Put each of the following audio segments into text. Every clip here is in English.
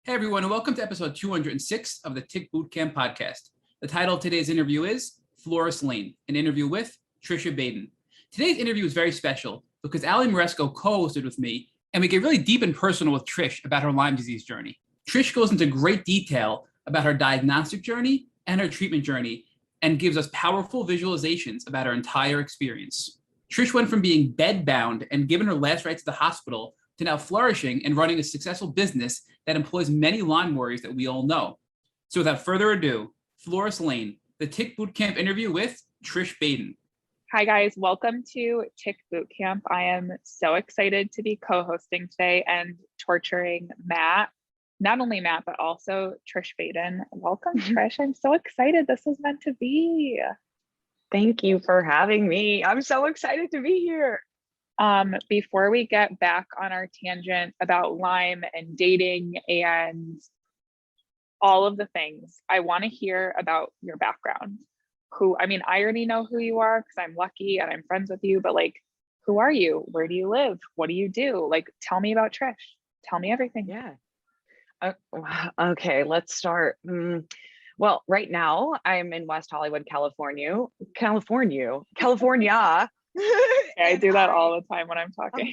Hey everyone, and welcome to episode 206 of the Tick Bootcamp podcast. The title of today's interview is Flores Lane, an interview with Trish Baden. Today's interview is very special because Ali Moresco co-hosted with me, and we get really deep and personal with Trish about her Lyme disease journey. Trish goes into great detail about her diagnostic journey and her treatment journey, and gives us powerful visualizations about her entire experience. Trish went from being bedbound and given her last rites at the hospital to now flourishing and running a successful business that employs many Lyme warriors that we all know. So without further ado, Flores Lane, the Tick Bootcamp interview with Trish Baden. Hi guys, welcome to Tick Bootcamp. I am so excited to be co-hosting today and torturing Matt. Not only Matt, but also Trish Baden. Welcome, Trish. I'm so excited. This was meant to be. Thank you for having me. I'm so excited to be here. Before we get back on our tangent about Lyme and dating and all of the things, I want to hear about your background. I already know who you are because I'm lucky and I'm friends with you, but who are you? Where do you live? What do you do? Tell me about Trish. Tell me everything. Yeah. Okay, let's start. Well, right now I'm in West Hollywood, California. I do that all the time when I'm talking.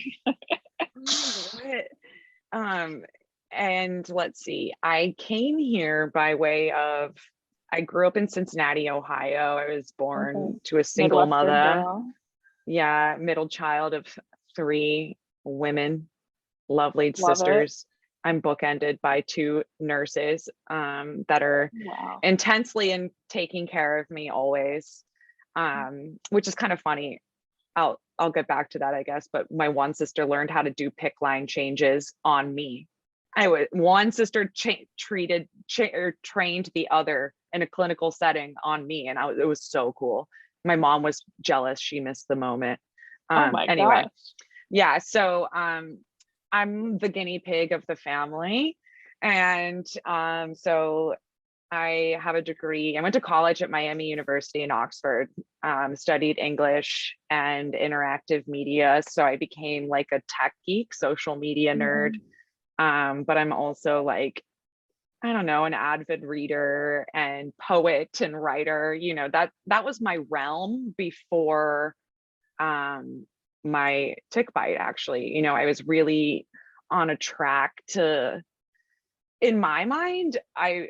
And let's see, I came here by way of, I grew up in Cincinnati, Ohio. I was born to a single Midwestern mother. girl. Yeah, middle child of 3 women, lovely Love sisters. I'm bookended by 2 nurses that are intensely in taking care of me always, which is kind of funny. I'll get back to that, I guess. But my one sister learned how to do PICC line changes on me. One sister trained the other in a clinical setting on me, and it was so cool. My mom was jealous; she missed the moment. Oh my anyway, gosh. Yeah. So I'm the guinea pig of the family, and so I have a degree. I went to college at Miami University in Oxford, studied English and interactive media. So I became like a tech geek, social media nerd. But I'm also an avid reader and poet and writer. That was my realm before my tick bite, actually. I was really on a track to, in my mind, I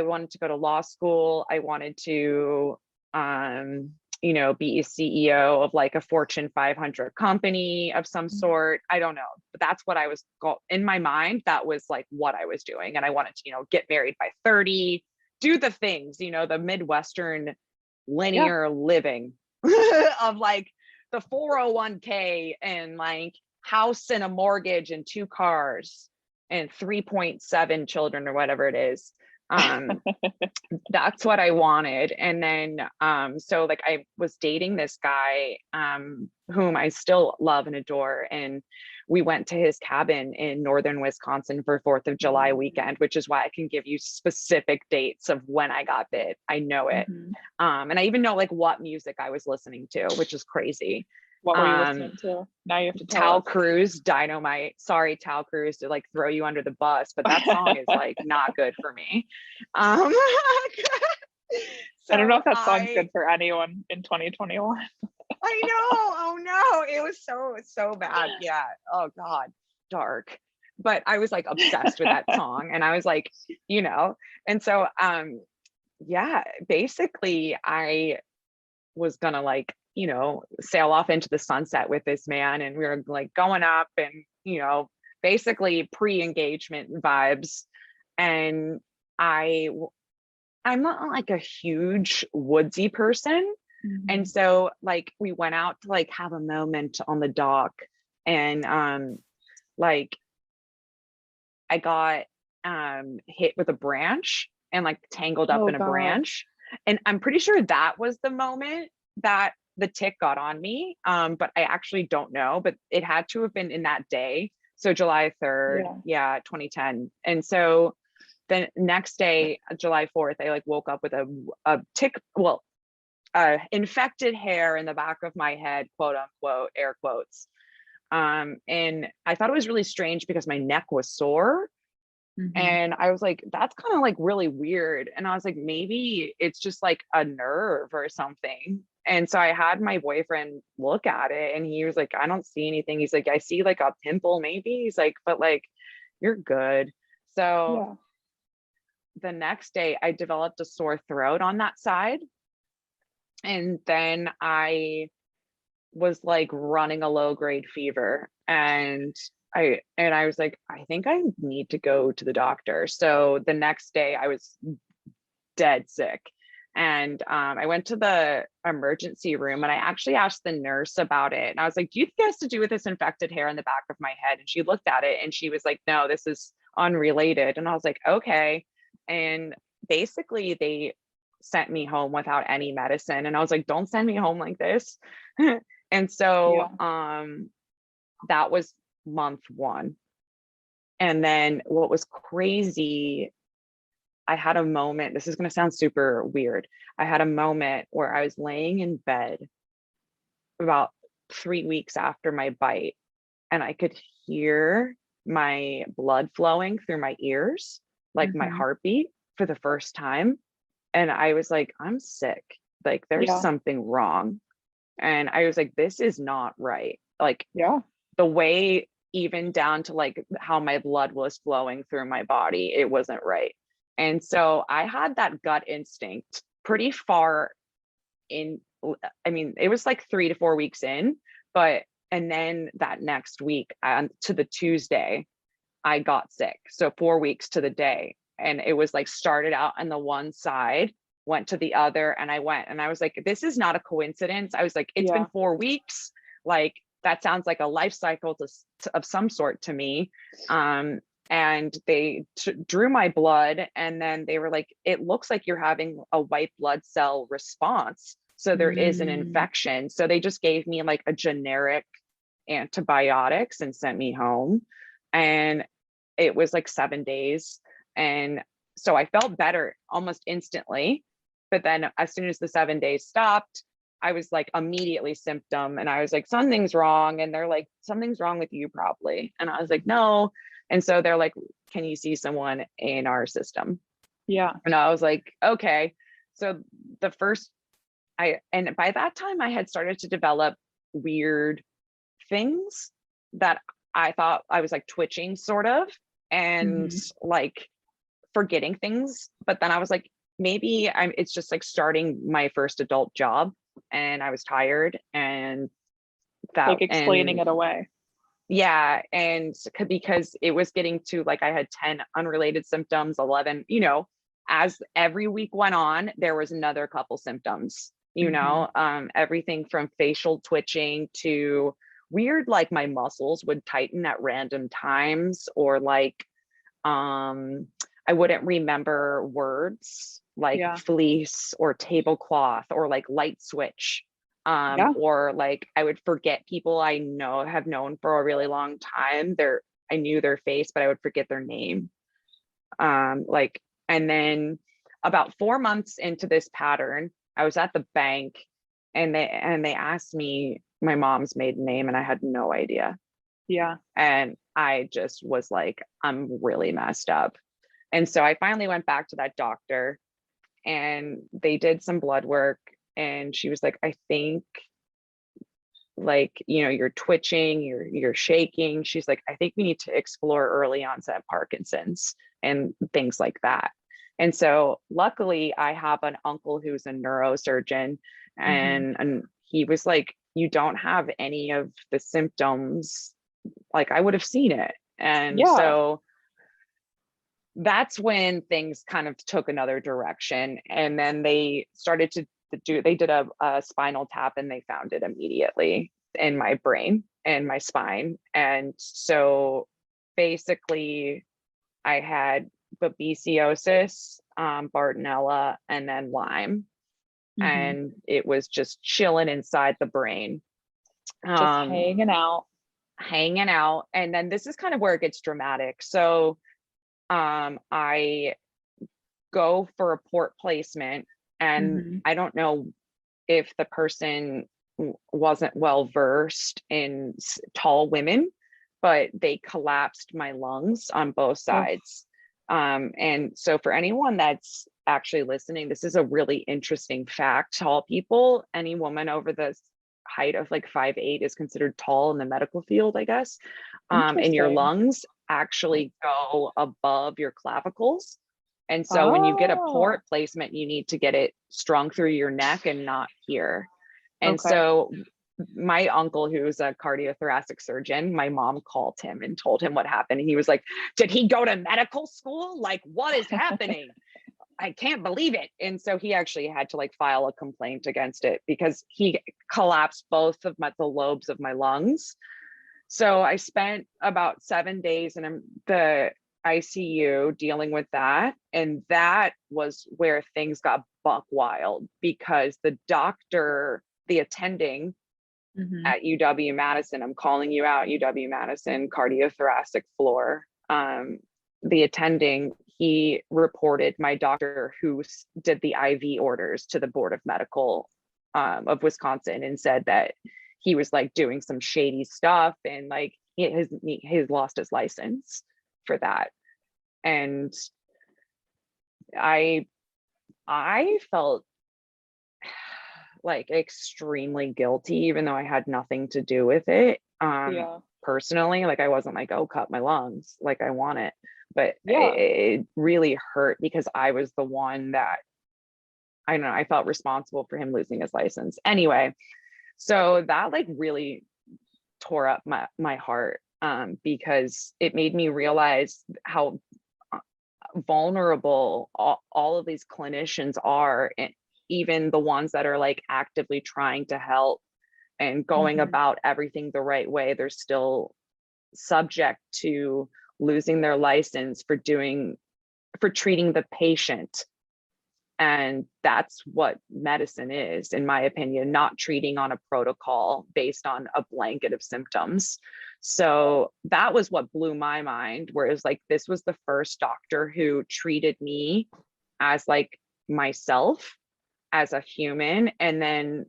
wanted to go to law school. I wanted to, be a CEO of a Fortune 500 company of some sort. I don't know, but that's what I was in my mind. That was what I was doing. And I wanted to, get married by 30, do the things, the Midwestern linear living of the 401k and house and a mortgage and 2 cars and 3.7 children or whatever it is. That's what I wanted. And then so I was dating this guy whom I still love and adore, and we went to his cabin in northern Wisconsin for 4th of July weekend, which is why I can give you specific dates of when I got bit. I know it. And I even know what music I was listening to, which is crazy. What were you listening to? Now you have to tell Tal Cruz, Dynamite. Sorry, Tal Cruz, to throw you under the bus, but that song is not good for me. So I don't know if that song's good for anyone in 2021. I know. Oh no, it was so bad. Yeah. Oh God, dark. But I was obsessed with that song, and I was and so yeah, basically I was gonna sail off into the sunset with this man, and we were going up and basically pre-engagement vibes. And I'm not a huge woodsy person, and so we went out to have a moment on the dock, and I got hit with a branch and tangled up in a branch, and I'm pretty sure that was the moment that the tick got on me, but I actually don't know, but it had to have been in that day, so July 3rd, 2010. And so the next day, July 4th, I woke up with a tick, infected hair in the back of my head, quote unquote, air quotes. And I thought it was really strange because my neck was sore, Mhm. And I was like, that's kind of like really weird. And I was like, maybe it's just like a nerve or something. And so I had my boyfriend look at it and he was like, I don't see anything. He's like, I see like a pimple maybe. He's like, but like, you're good. So Yeah. the next day I developed a sore throat on that side. And then I was like running a low grade fever, and I was like, I think I need to go to the doctor. So the next day I was dead sick, and I went to the emergency room and I actually asked the nurse about it, and I was like, do you think it has to do with this infected hair in the back of my head? And she looked at it and she was like, no, this is unrelated. And I was like, okay. And basically they sent me home without any medicine, and I was like, don't send me home like this. And so that was month one. And then what was crazy, I had a moment, this is going to sound super weird. I had a moment where I was laying in bed about 3 weeks after my bite, and I could hear my blood flowing through my ears, like my Mhm. heartbeat for the first time. And I was like, I'm sick. Like, there's Yeah. something wrong. And I was like, this is not right. Like, Yeah. the way, even down to like how my blood was flowing through my body, it wasn't right. And so I had that gut instinct pretty far in. I mean, it was like 3 to 4 weeks in, but and then that next week, to the Tuesday, I got sick. So 4 weeks to the day. And it was like started out on the one side, went to the other, and I was like, this is not a coincidence. I was like, it's been Yeah. 4 weeks. Like, that sounds like a life cycle of some sort to me. And they drew my blood, and then they were like, it looks like you're having a white blood cell response. So there is an Mm. infection. So they just gave me like a generic antibiotics and sent me home. And it was like 7 days. And so I felt better almost instantly. But then as soon as the 7 days stopped, I was like immediately symptom. And I was like, something's wrong. And they're like, something's wrong with you probably. And I was like, no. And so they're like, can you see someone in our system? Yeah. And I was like, okay. So the first, and by that time I had started to develop weird things that I thought I was like twitching sort of, and Mhm. like forgetting things. But then I was like, maybe it's just like starting my first adult job, and I was tired, and Like explaining it away. yeah. And because it was getting to like, I had 10 unrelated symptoms, 11, as every week went on, there was another couple symptoms, Mhm. everything from facial twitching to weird, like my muscles would tighten at random times, or like, I wouldn't remember words like Yeah. fleece or tablecloth or like light switch. Yeah. Or like I would forget people I have known for a really long time. I knew their face, but I would forget their name. Like, and then about 4 months into this pattern, I was at the bank, and they asked me my mom's maiden name, and I had no idea. Yeah. And I just was like, I'm really messed up. And so I finally went back to that doctor, and they did some blood work, and she was like, I think, like, you're twitching, you're shaking. She's like, I think we need to explore early onset Parkinson's and things like that. And so luckily I have an uncle who's a neurosurgeon, Mhm. and he was like, you don't have any of the symptoms, like I would have seen it. And Yeah. so that's when things kind of took another direction. And then they started they did a spinal tap, and they found it immediately in my brain and my spine. And so basically I had babesiosis, Bartonella, and then Lyme. Mhm. And it was just chilling inside the brain, Just um, hanging out. hanging out. And then this is kind of where it gets dramatic. So I go for a port placement, and Mhm. I don't know if the person wasn't well versed in tall women, but they collapsed my lungs on both Oh. sides. And so for anyone that's actually listening, this is a really interesting fact. Tall people, any woman over the height of like 5'8" is considered tall in the medical field, I guess. And your lungs actually go above your clavicles. And so when you get a port placement, you need to get it strung through your neck and not here. And so my uncle, who's a cardiothoracic surgeon, my mom called him and told him what happened. And he was like, did he go to medical school? Like, what is happening? I can't believe it. And so he actually had to like file a complaint against it because he collapsed both of the lobes of my lungs. So I spent about 7 days in the ICU dealing with that. And that was where things got buck wild because the doctor, the attending at UW-Madison, I'm calling you out, UW-Madison cardiothoracic floor. The attending, he reported my doctor who did the IV orders to the Board of Medical of Wisconsin and said that he was like doing some shady stuff and like he's lost his license for that. And I felt like extremely guilty, even though I had nothing to do with it. Personally, like I wasn't like, oh, cut my lungs, like I want it. But it really hurt because I was the one that, I don't know, I felt responsible for him losing his license. Anyway, so that like really tore up my heart because it made me realize how vulnerable all of these clinicians are, and even the ones that are like actively trying to help and going about everything the right way, they're still subject to losing their license for treating the patient. And that's what medicine is, in my opinion, not treating on a protocol based on a blanket of symptoms. So that was what blew my mind, whereas like this was the first doctor who treated me as like myself, as a human. And then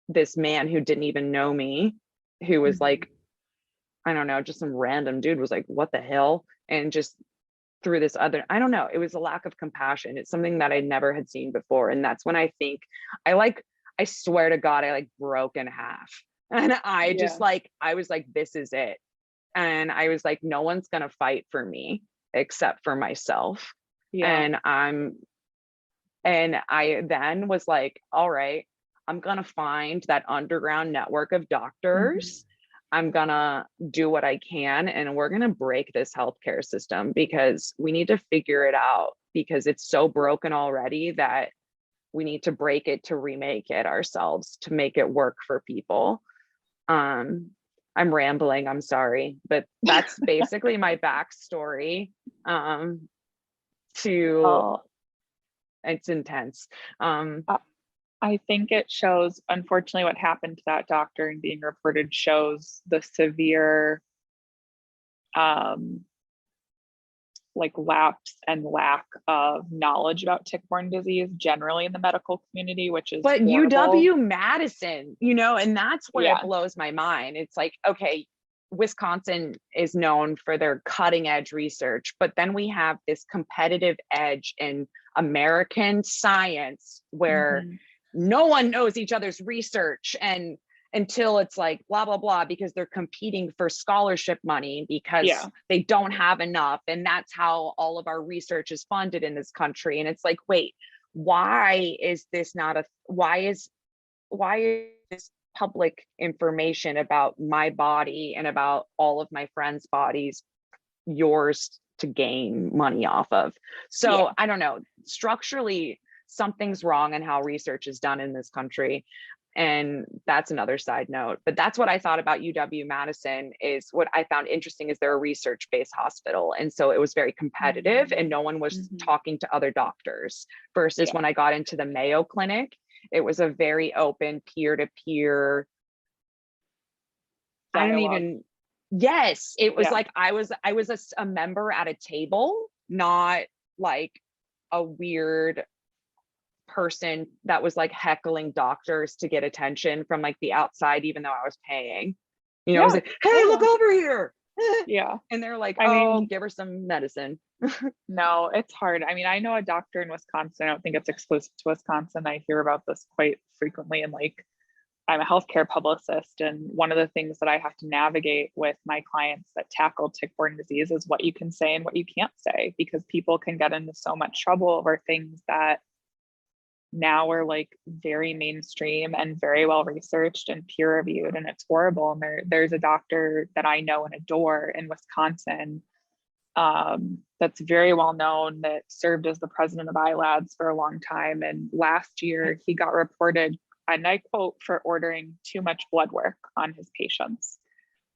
this man who didn't even know me, who was like, I don't know, just some random dude was like, what the hell? And just through this other, I don't know, it was a lack of compassion. It's something that I never had seen before. And that's when I think I swear to God, I like broke in half. And I just like, I was like, this is it. And I was like, no one's going to fight for me except for myself. And I then was like, all right, I'm going to find that underground network of doctors. I'm gonna do what I can, and we're gonna break this healthcare system because we need to figure it out because it's so broken already that we need to break it to remake it ourselves, to make it work for people. I'm rambling, I'm sorry, but that's basically my backstory. It's intense. I think it shows, unfortunately, what happened to that doctor and being reported shows the severe like lapse and lack of knowledge about tick-borne disease generally in the medical community, which is but horrible. UW-Madison, you know, and that's where it blows my mind. It's like, okay, Wisconsin is known for their cutting edge research, but then we have this competitive edge in American science where no one knows each other's research, and until it's like blah blah blah because they're competing for scholarship money because they don't have enough, and that's how all of our research is funded in this country. And it's like, wait, why is this public information about my body and about all of my friends' bodies yours to gain money off of? So I don't know, structurally something's wrong in how research is done in this country. And that's another side note, but that's what I thought about UW-Madison. Is what I found interesting is they're a research-based hospital. And so it was very competitive and no one was talking to other doctors versus when I got into the Mayo Clinic, it was a very open peer-to-peer. I don't even, it was like, I was a member at a table, not like a weird person that was like heckling doctors to get attention from like the outside, even though I was paying, you know. I was like, hey, look over here, Yeah. And they're like, I oh, mean, give her some medicine. no, it's hard. I mean, I know a doctor in Wisconsin. I don't think it's exclusive to Wisconsin. I hear about this quite frequently. And like, I'm a healthcare publicist. And one of the things that I have to navigate with my clients that tackle tick-borne disease is what you can say and what you can't say, because people can get into so much trouble over things that now are like very mainstream and very well researched and peer reviewed, and it's horrible. And there's a doctor that I know and adore in Wisconsin, that's very well known, that served as the president of iLabs for a long time. And last year he got reported, and I quote, for ordering too much blood work on his patients.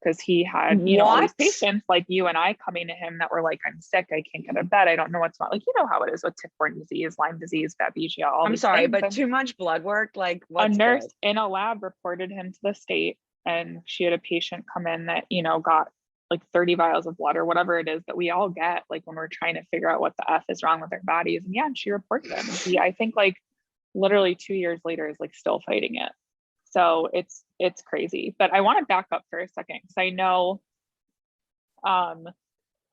Because he had, you know, all these patients like you and I coming to him that were like, I'm sick, I can't get out of bed, I don't know what's wrong. Like, you know how it is with tick-borne disease, Lyme disease, Babesia, all these sorry, things. but And too much blood work, like a nurse good? in a lab reported him to the state, and she had a patient come in that, you know, got like 30 vials of blood or whatever it is that we all get, like when we're trying to figure out what the F is wrong with our bodies. And yeah, and she reported him. And he, I think like literally 2 years later, is like still fighting it. So it's crazy. But I want to back up for a second, because I know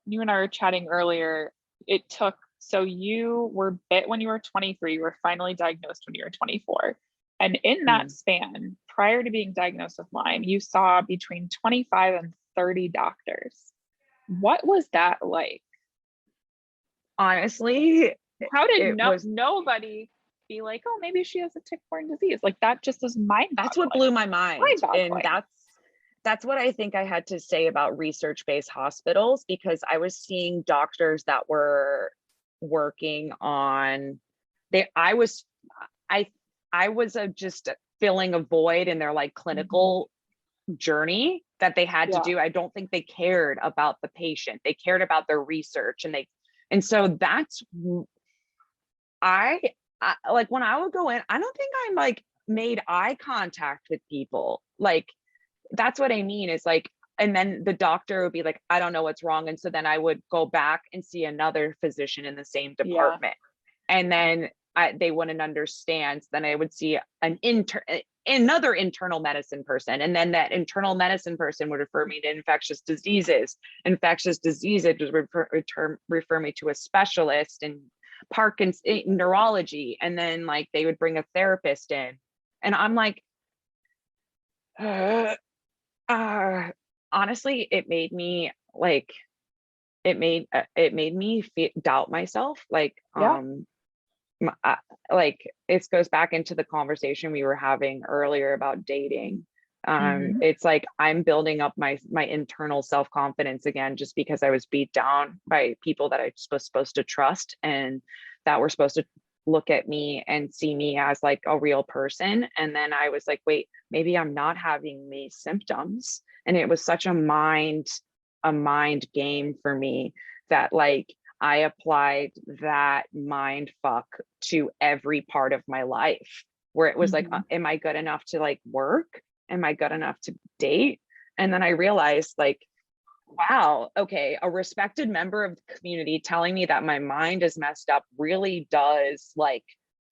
you and I were chatting earlier. It took, so you were bit when you were 23, you were finally diagnosed when you were 24. And in that span, prior to being diagnosed with Lyme, you saw between 25 and 30 doctors. What was that like? Honestly, how did nobody be like, oh, maybe she has a tick-borne disease? Like, that just is mind-boggling. That's what blew my mind. And that's what I think I had to say about research-based hospitals, because I was seeing doctors that were working on, I was just filling a void in their like clinical journey that they had to do. I don't think they cared about the patient. They cared about their research, and so that's, I like when I would go in, I don't think I like made eye contact with people. Like, that's what I mean, is like, and then the doctor would be like, I don't know what's wrong. And so then I would go back and see another physician in the same department. And then they wouldn't understand. So then I would see another internal medicine person. And then that internal medicine person would refer me to infectious diseases. Infectious diseases would refer me to a specialist in Parkinson, neurology. And then like they would bring a therapist in. And I'm like, honestly, it made me like, it made me doubt myself. Like, like it goes back into the conversation we were having earlier about dating. It's like I'm building up my internal self-confidence again, just because I was beat down by people that I was supposed to trust, and that were supposed to look at me and see me as like a real person. And then I was like, wait, maybe I'm not having these symptoms. And it was such a mind game for me that like I applied that mind fuck to every part of my life, where it was like, am I good enough to like work? Am I good enough to date? And then I realized like, wow, okay, a respected member of the community telling me that my mind is messed up really does like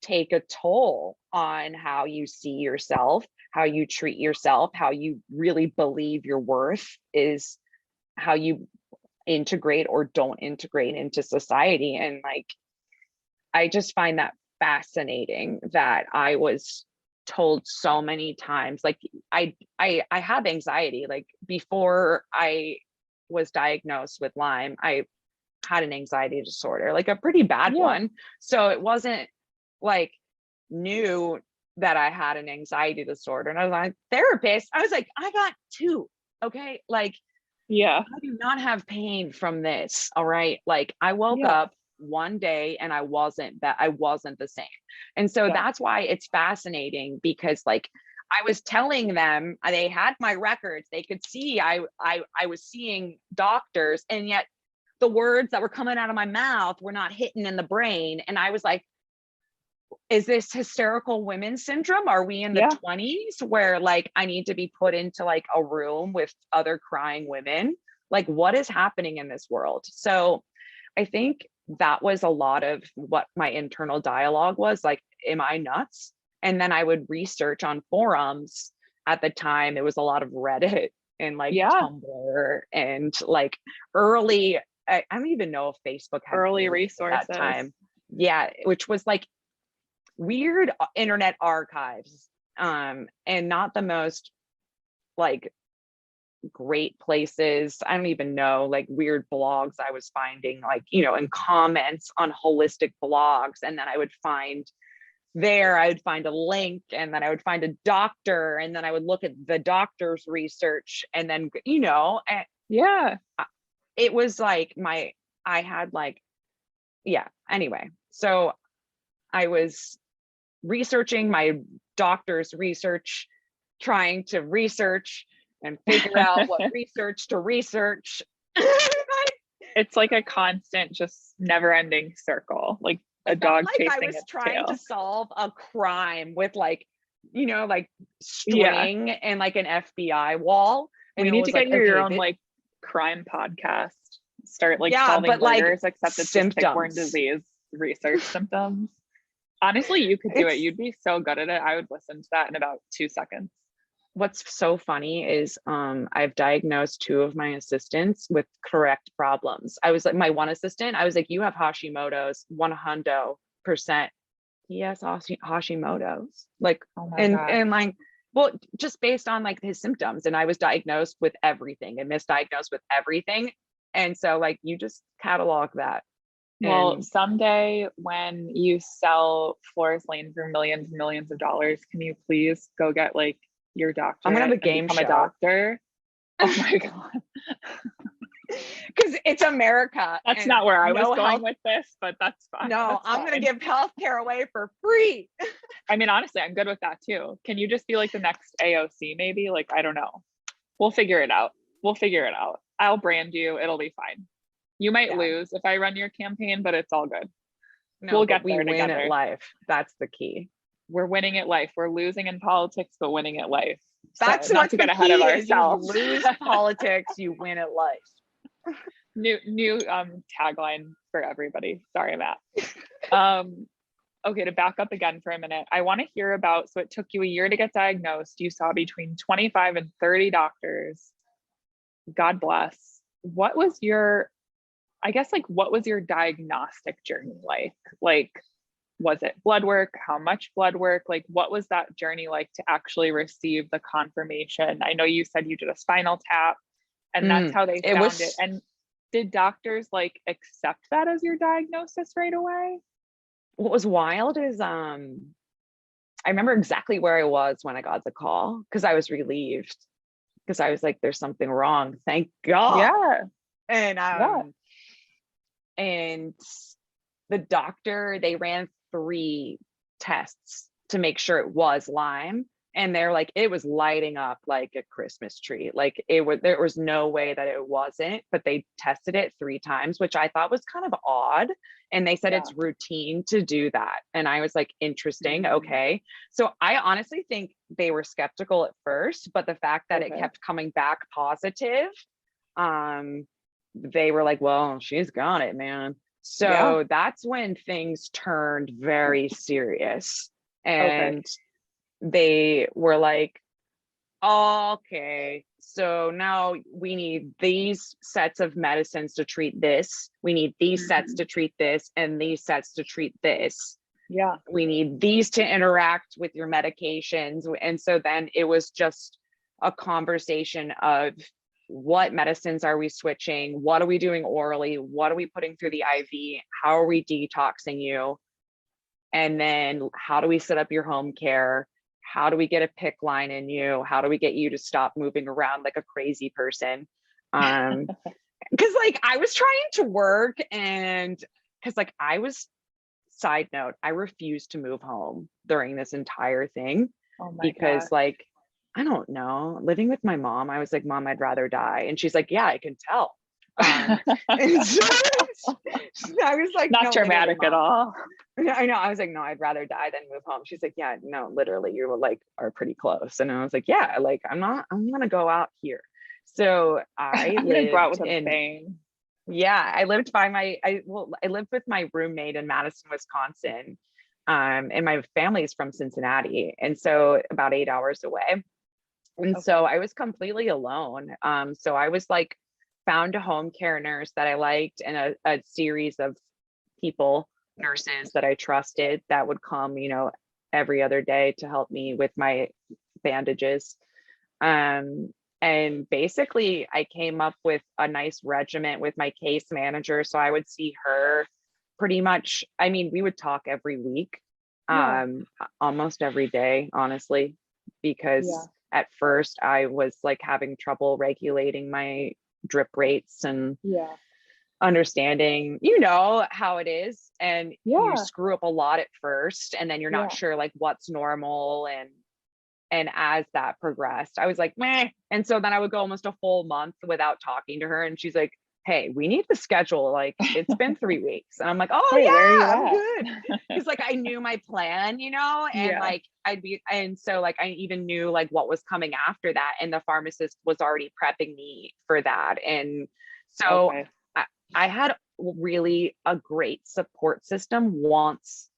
take a toll on how you see yourself, how you treat yourself, how you really believe your worth is, how you integrate or don't integrate into society. And like, I just find that fascinating that I was told so many times, like I have anxiety. Like before I was diagnosed with Lyme, I had an anxiety disorder, like a pretty bad one. So it wasn't like new that I had an anxiety disorder. And I was like, therapist, I was like, I got two. Okay. Like, I do not have pain from this. All right. Like I woke up one day and I wasn't the same. And so that's why it's fascinating, because like I was telling them, they had my records, they could see I was seeing doctors, and yet the words that were coming out of my mouth were not hitting in the brain. And I was like, is this hysterical women syndrome? Are we in the 20s where like I need to be put into like a room with other crying women? Like what is happening in this world? So I think that was a lot of what my internal dialogue was like, am I nuts? And then I would research on forums. At the time, it was a lot of Reddit and like Yeah. Tumblr and like early, I don't even know if Facebook had Early Facebook resources. at that time. Yeah, which was like weird internet archives, and not the most like great places. I don't even know, like weird blogs I was finding, like, you know, in comments on holistic blogs. And then I would find a link, and then I would find a doctor, and then I would look at the doctor's research, and then, you know, Yeah. it was like I had like, yeah, anyway. So I was researching my doctor's research, trying to research and figure out what research to research. It's like a constant, just never ending circle, like a dog like chasing I was its trying tail. to solve a crime with like, you know, like string and like an FBI wall. And We it need was to get like, your okay, own like crime podcast. Start like yeah, solving but like murders, except it's just tick-borne disease research symptoms. Honestly, you could do it. You'd be so good at it. I would listen to that in about 2 seconds. What's so funny is I've diagnosed 2 of my assistants with correct problems. I was like, my one assistant, I was like, you have Hashimoto's 100%. He has Hashimoto's, like, Oh my and God. and like, well, just based on like his symptoms, and I was diagnosed with everything and misdiagnosed with everything. And so like, you just catalog that. Well, And someday when you sell Flores Lane for millions and millions of dollars, can you please go get like your doctorate I'm gonna have a and game become a show. doctor? Oh my God. Because it's America. That's and not where I was no going health- with this, but that's fine. No, That's I'm gonna fine. give healthcare away for free. I mean, honestly, I'm good with that too. Can you just be like the next AOC maybe? Like, I don't know. We'll figure it out. I'll brand you. It'll be fine. You might lose if I run your campaign, but it's all good. No, We'll but get we there win together. at life. That's the key. We're winning at life. We're losing in politics, but winning at life. That's so, not to get ahead of ourselves. You lose politics, you win at life. New tagline for everybody. Sorry, Matt. Okay, to back up again for a minute, I want to hear about, so it took you a year to get diagnosed. You saw between 25 and 30 doctors. God bless. What was your diagnostic journey like? Like, was it blood work? How much blood work? Like, what was that journey like to actually receive the confirmation? I know you said you did a spinal tap, and that's how they found it. And did doctors like accept that as your diagnosis right away? What was wild is I remember exactly where I was when I got the call, because I was relieved, because I was like, there's something wrong. Thank God. Yeah. And the doctor, they ran 3 tests to make sure it was Lyme. And they're like, it was lighting up like a Christmas tree. Like there was no way that it wasn't, but they tested it 3 times, which I thought was kind of odd. And they said it's routine to do that. And I was like, interesting. Okay. So I honestly think they were skeptical at first, but the fact that it kept coming back positive, they were like, well, she's got it, man. So that's when things turned very serious. And they were like, okay, so now we need these sets of medicines to treat this. We need these sets to treat this, and these sets to treat this. Yeah. We need these to interact with your medications. And so then it was just a conversation of, what medicines are we switching? What are we doing orally? What are we putting through the IV? How are we detoxing you? And then how do we set up your home care? How do we get a PIC line in you? How do we get you to stop moving around like a crazy person? Because like I was trying to work, and because like side note, I refused to move home during this entire thing. Oh my because God. like, I don't know, living with my mom, I was like, Mom, I'd rather die. And she's like, yeah, I can tell. And so I was like, not no, dramatic at all. I know. I was like, no, I'd rather die than move home. She's like, yeah, no, literally, you are pretty close. And I was like, yeah, like I'm gonna go out here. So I'm gonna go out with a bang. Yeah, I lived with my roommate in Madison, Wisconsin. And my family is from Cincinnati. And so about 8 hours away. And so I was completely alone. So I was like, found a home care nurse that I liked, and a series of people, nurses that I trusted, that would come, every other day to help me with my bandages. And basically I came up with a nice regimen with my case manager. So I would see her pretty much, I mean, we would talk every week, almost every day, honestly, because at first I was like having trouble regulating my drip rates and understanding, how it is. And you screw up a lot at first, and then you're not sure like what's normal. And as that progressed, I was like, meh. And so then I would go almost a full month without talking to her. And she's like, hey, we need to schedule, like, it's been 3 weeks. And I'm like, oh, I'm good. Because like I knew my plan, and like and so like I even knew like what was coming after that. And the pharmacist was already prepping me for that. And so I had really a great support system once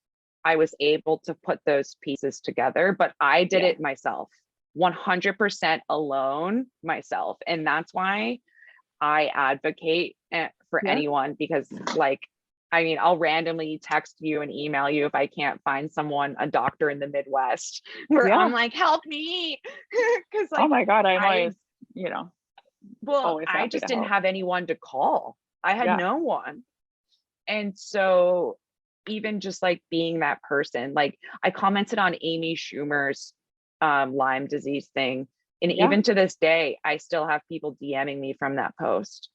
I was able to put those pieces together, but I did it myself, 100% alone myself. And that's why I advocate for anyone, because like, I mean, I'll randomly text you and email you if I can't find someone, a doctor in the Midwest, where I'm like, help me. Cause like, oh my God, I'm always, well, I just didn't have anyone to call. I had no one. And so even just like being that person, like I commented on Amy Schumer's Lyme disease thing. And even to this day, I still have people DMing me from that post.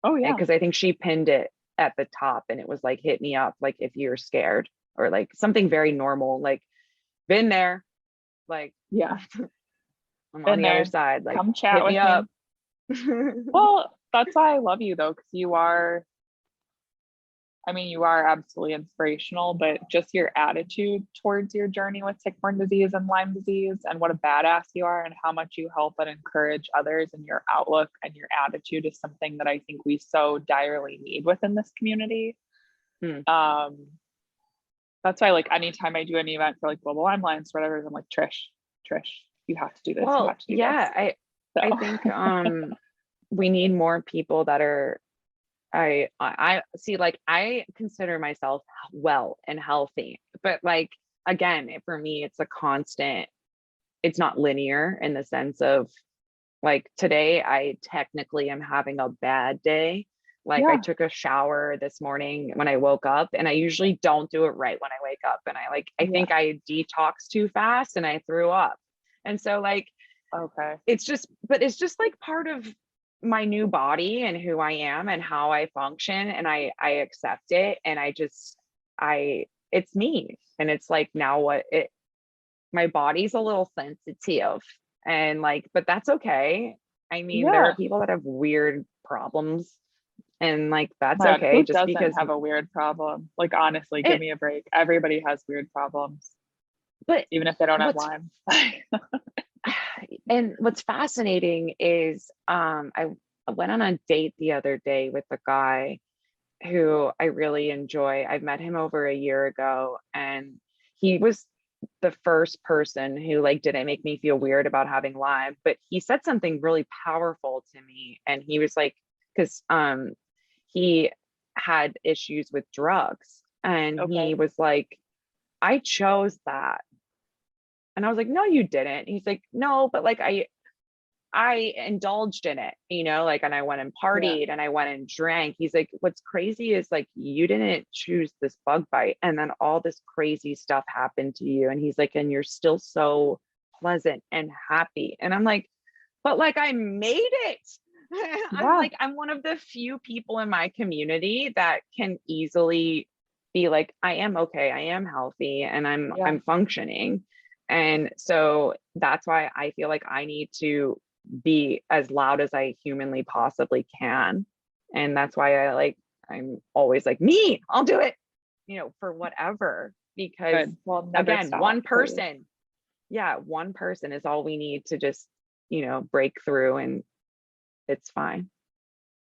Oh yeah. Because I think she pinned it at the top, and it was like, hit me up, like if you're scared, or like something very normal, like been there, like, I'm on the other side, like come chat hit with me up. Well, that's why I love you though, because you are absolutely inspirational, but just your attitude towards your journey with tick-borne disease and Lyme disease, and what a badass you are, and how much you help and encourage others, and your outlook and your attitude is something that I think we so direly need within this community. That's why like anytime I do any event for like Global Lyme Alliance or whatever, I'm like, Trish, you have to do this. Well, you have to do this. I think we need more people that are, I see, like I consider myself well and healthy, but like, again, for me, it's a constant, it's not linear in the sense of like today, I technically am having a bad day. Like I took a shower this morning when I woke up, and I usually don't do it right when I wake up. And I think I detoxed too fast and I threw up. And so like, it's just like part of my new body and who I am and how I function, and I accept it, and it's me. And it's like, now my body's a little sensitive, and like, but that's okay. I mean, there are people that have weird problems, and like that's okay. Who just doesn't because have a weird problem? Like honestly, give me a break. Everybody has weird problems, but even if they don't have Lyme. And what's fascinating is I went on a date the other day with a guy who I really enjoy. I've met him over a year ago, and he was the first person who like didn't make me feel weird about having Lyme, but he said something really powerful to me. And he was like, because he had issues with drugs, and he was like, I chose that. And I was like, no, you didn't. He's like, no, but like I indulged in it, like, and I went and partied and I went and drank. He's like, what's crazy is like, you didn't choose this bug bite, and then all this crazy stuff happened to you. And he's like, and you're still so pleasant and happy. And I'm like, but like, I made it. I'm like, I'm one of the few people in my community that can easily be like, I am okay, I am healthy, and I'm functioning. And so that's why I feel like I need to be as loud as I humanly possibly can. And that's why I'm always like, me, I'll do it, for whatever, because again, one person is all we need to just, break through, and it's fine.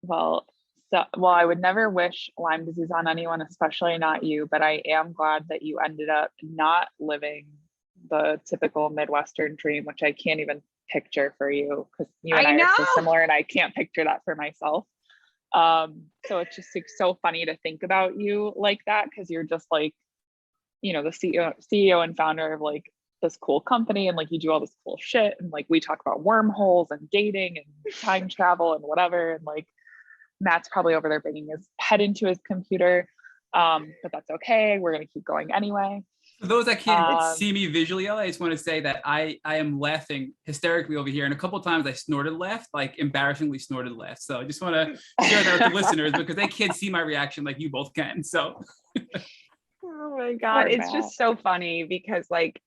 Well, I would never wish Lyme disease on anyone, especially not you, but I am glad that you ended up not living the typical Midwestern dream, which I can't even picture for you because you and I I are so know. similar, and I can't picture that for myself. So it's just like so funny to think about you like that, because you're just like, you know, the CEO and founder of like this cool company, and like you do all this cool shit, and like we talk about wormholes and dating and time travel and whatever, and like Matt's probably over there banging his head into his computer, but that's okay, we're gonna keep going anyway. For those that can't see me visually, I just want to say that I am laughing hysterically over here, and a couple of times I snorted laughed, like embarrassingly snorted laughed. So I just want to share that with the listeners because they can't see my reaction like you both can. So Oh my God, Poor it's Matt. just so funny because like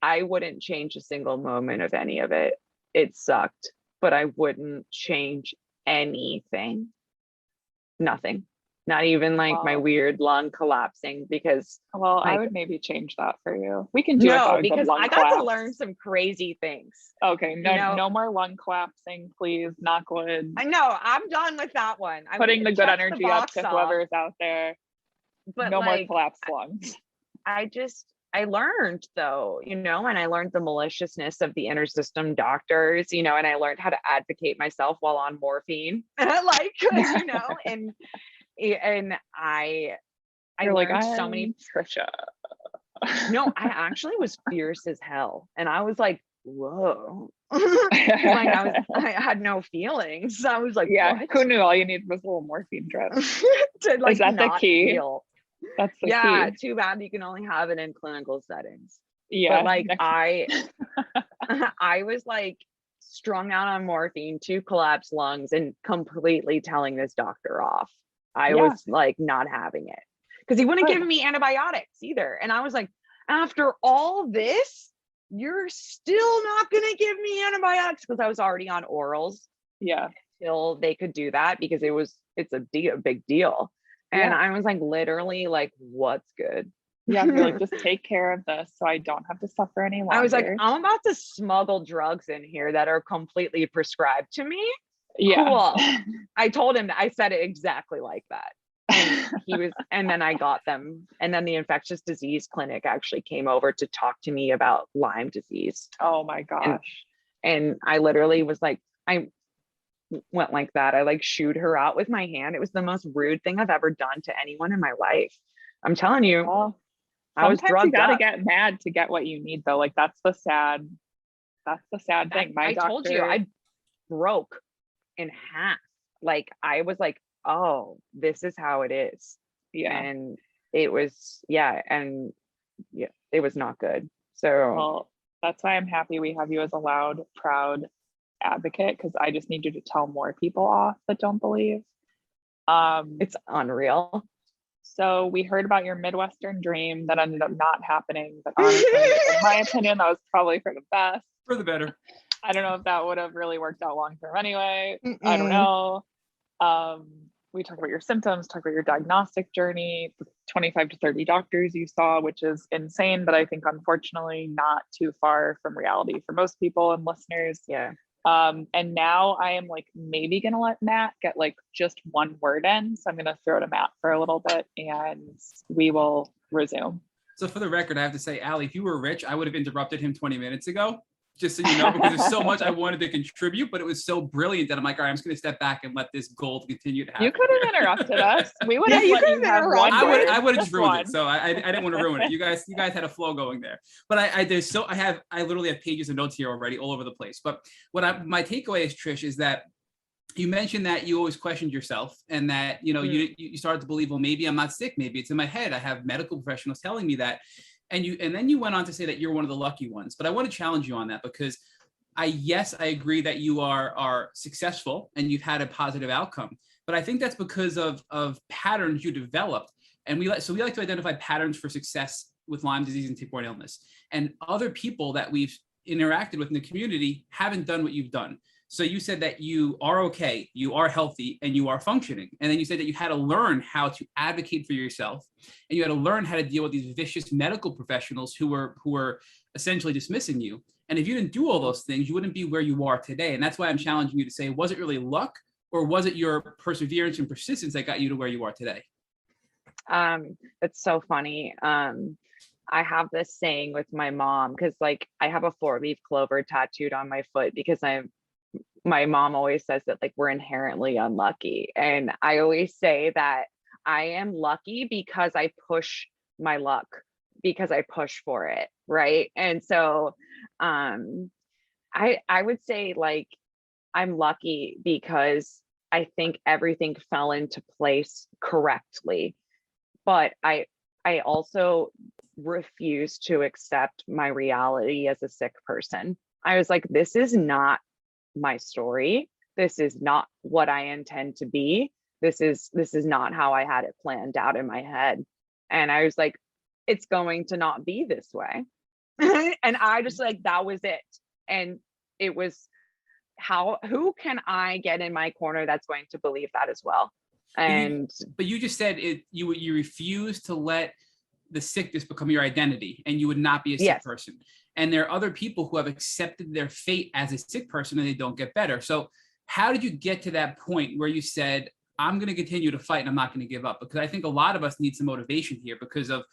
I wouldn't change a single moment of any of it. It sucked, but I wouldn't change anything. Nothing. Not even like my Wow. weird lung collapsing, because Well, I like, would maybe change that for you. We can do no, without because the lung I got to collapse. learn some crazy things. Okay, no, you know? no more lung collapsing, please. Knock wood. I know, I'm done with that one. I'm Putting the good checked energy up box to off, whoever is out there. but No more like collapsed lungs. I learned though, you know, and I learned the maliciousness of the intersystem doctors, you know, and I learned how to advocate myself while on morphine, like, you know, and I You're like, learned I'm so many. Trisha. No, I actually was fierce as hell, and I was like, whoa, like I had no feelings. I was like, Yeah, what? who knew? All you need was a little morphine drip. To like Is that the not key? feel. That's the Yeah, key. too bad you can only have it in clinical settings. Yeah. But like I was like strung out on morphine, 2 collapsed lungs, and completely telling this doctor off. I Yeah. was like not having it because he wouldn't give me antibiotics either. And I was like, after all this, you're still not going to give me antibiotics, because I was already on orals. Yeah. Till they could do that, because it's a big deal. And Yeah. I was like, literally like, what's good? Yeah, you're like, just take care of this so I don't have to suffer any longer. I was like, I'm about to smuggle drugs in here that are completely prescribed to me. yeah. Cool. I told him, I said it exactly like that. And he was, and then I got them. And then the infectious disease clinic actually came over to talk to me about Lyme disease. Oh my gosh. And I literally was like, I went like that. I like shooed her out with my hand. It was the most rude thing I've ever done to anyone in my life. I'm telling you. Well, I was sometimes drugged you gotta up. get mad to get what you need, though. Like that's the sad thing. My doctor, told you, I broke in half. Like I was like, oh, this is how it is. Yeah. And it was, and it was not good. So Well, that's why I'm happy we have you as a loud, proud advocate, because I just need you to tell more people off that don't believe. it's unreal. So we heard about your Midwestern dream that ended up not happening, but honestly, in my opinion, that was probably for the best. for the better. I don't know if that would have really worked out long term anyway. Mm-mm. I don't know. We talked about your symptoms, talked about your diagnostic journey, 25 to 30 doctors you saw, which is insane, but I think unfortunately not too far from reality for most people and listeners. Yeah. And now I am like maybe gonna let Matt get like just one word in. So I'm gonna throw to Matt for a little bit and we will resume. So for the record, I have to say, Allie, if you were rich, I would have interrupted him 20 minutes ago, just so you know, because there's so much I wanted to contribute, but it was so brilliant that I'm like, all right, I'm just going to step back and let this gold continue to happen. You could have interrupted us. We would Yeah, have you let could you have have one interrupted. word. I would have just ruined one. it. So I didn't want to ruin it. You guys had a flow going there. But I literally have pages of notes here already all over the place. But my takeaway is, Trish, is that you mentioned that you always questioned yourself and that, you know, you started to believe, well, maybe I'm not sick. Maybe it's in my head. I have medical professionals telling me that. And then you went on to say that you're one of the lucky ones. But I want to challenge you on that, because I agree that you are successful and you've had a positive outcome. But I think that's because of patterns you developed. And we like to identify patterns for success with Lyme disease and tick-borne illness. And other people that we've interacted with in the community haven't done what you've done. So you said that you are okay, you are healthy, and you are functioning. And then you said that you had to learn how to advocate for yourself, and you had to learn how to deal with these vicious medical professionals who were essentially dismissing you. And if you didn't do all those things, you wouldn't be where you are today. And that's why I'm challenging you to say, was it really luck, or was it your perseverance and persistence that got you to where you are today? It's so funny. I have this saying with my mom, because like I have a 4-leaf clover tattooed on my foot because my mom always says that like we're inherently unlucky. And I always say that I am lucky because I push my luck, because I push for it. Right. And so I would say like I'm lucky because I think everything fell into place correctly. But I also refuse to accept my reality as a sick person. I was like, this is not my story. This is not what I intend to be. This is not how I had it planned out in my head. And I was like, it's going to not be this way. And I just like, that was it. And it was who can I get in my corner that's going to believe that as well? And but you just said you refuse to let the sickness become your identity, and you would not be a sick person. And there are other people who have accepted their fate as a sick person and they don't get better. So how did you get to that point where you said, I'm going to continue to fight and I'm not going to give up? Because I think a lot of us need some motivation here because of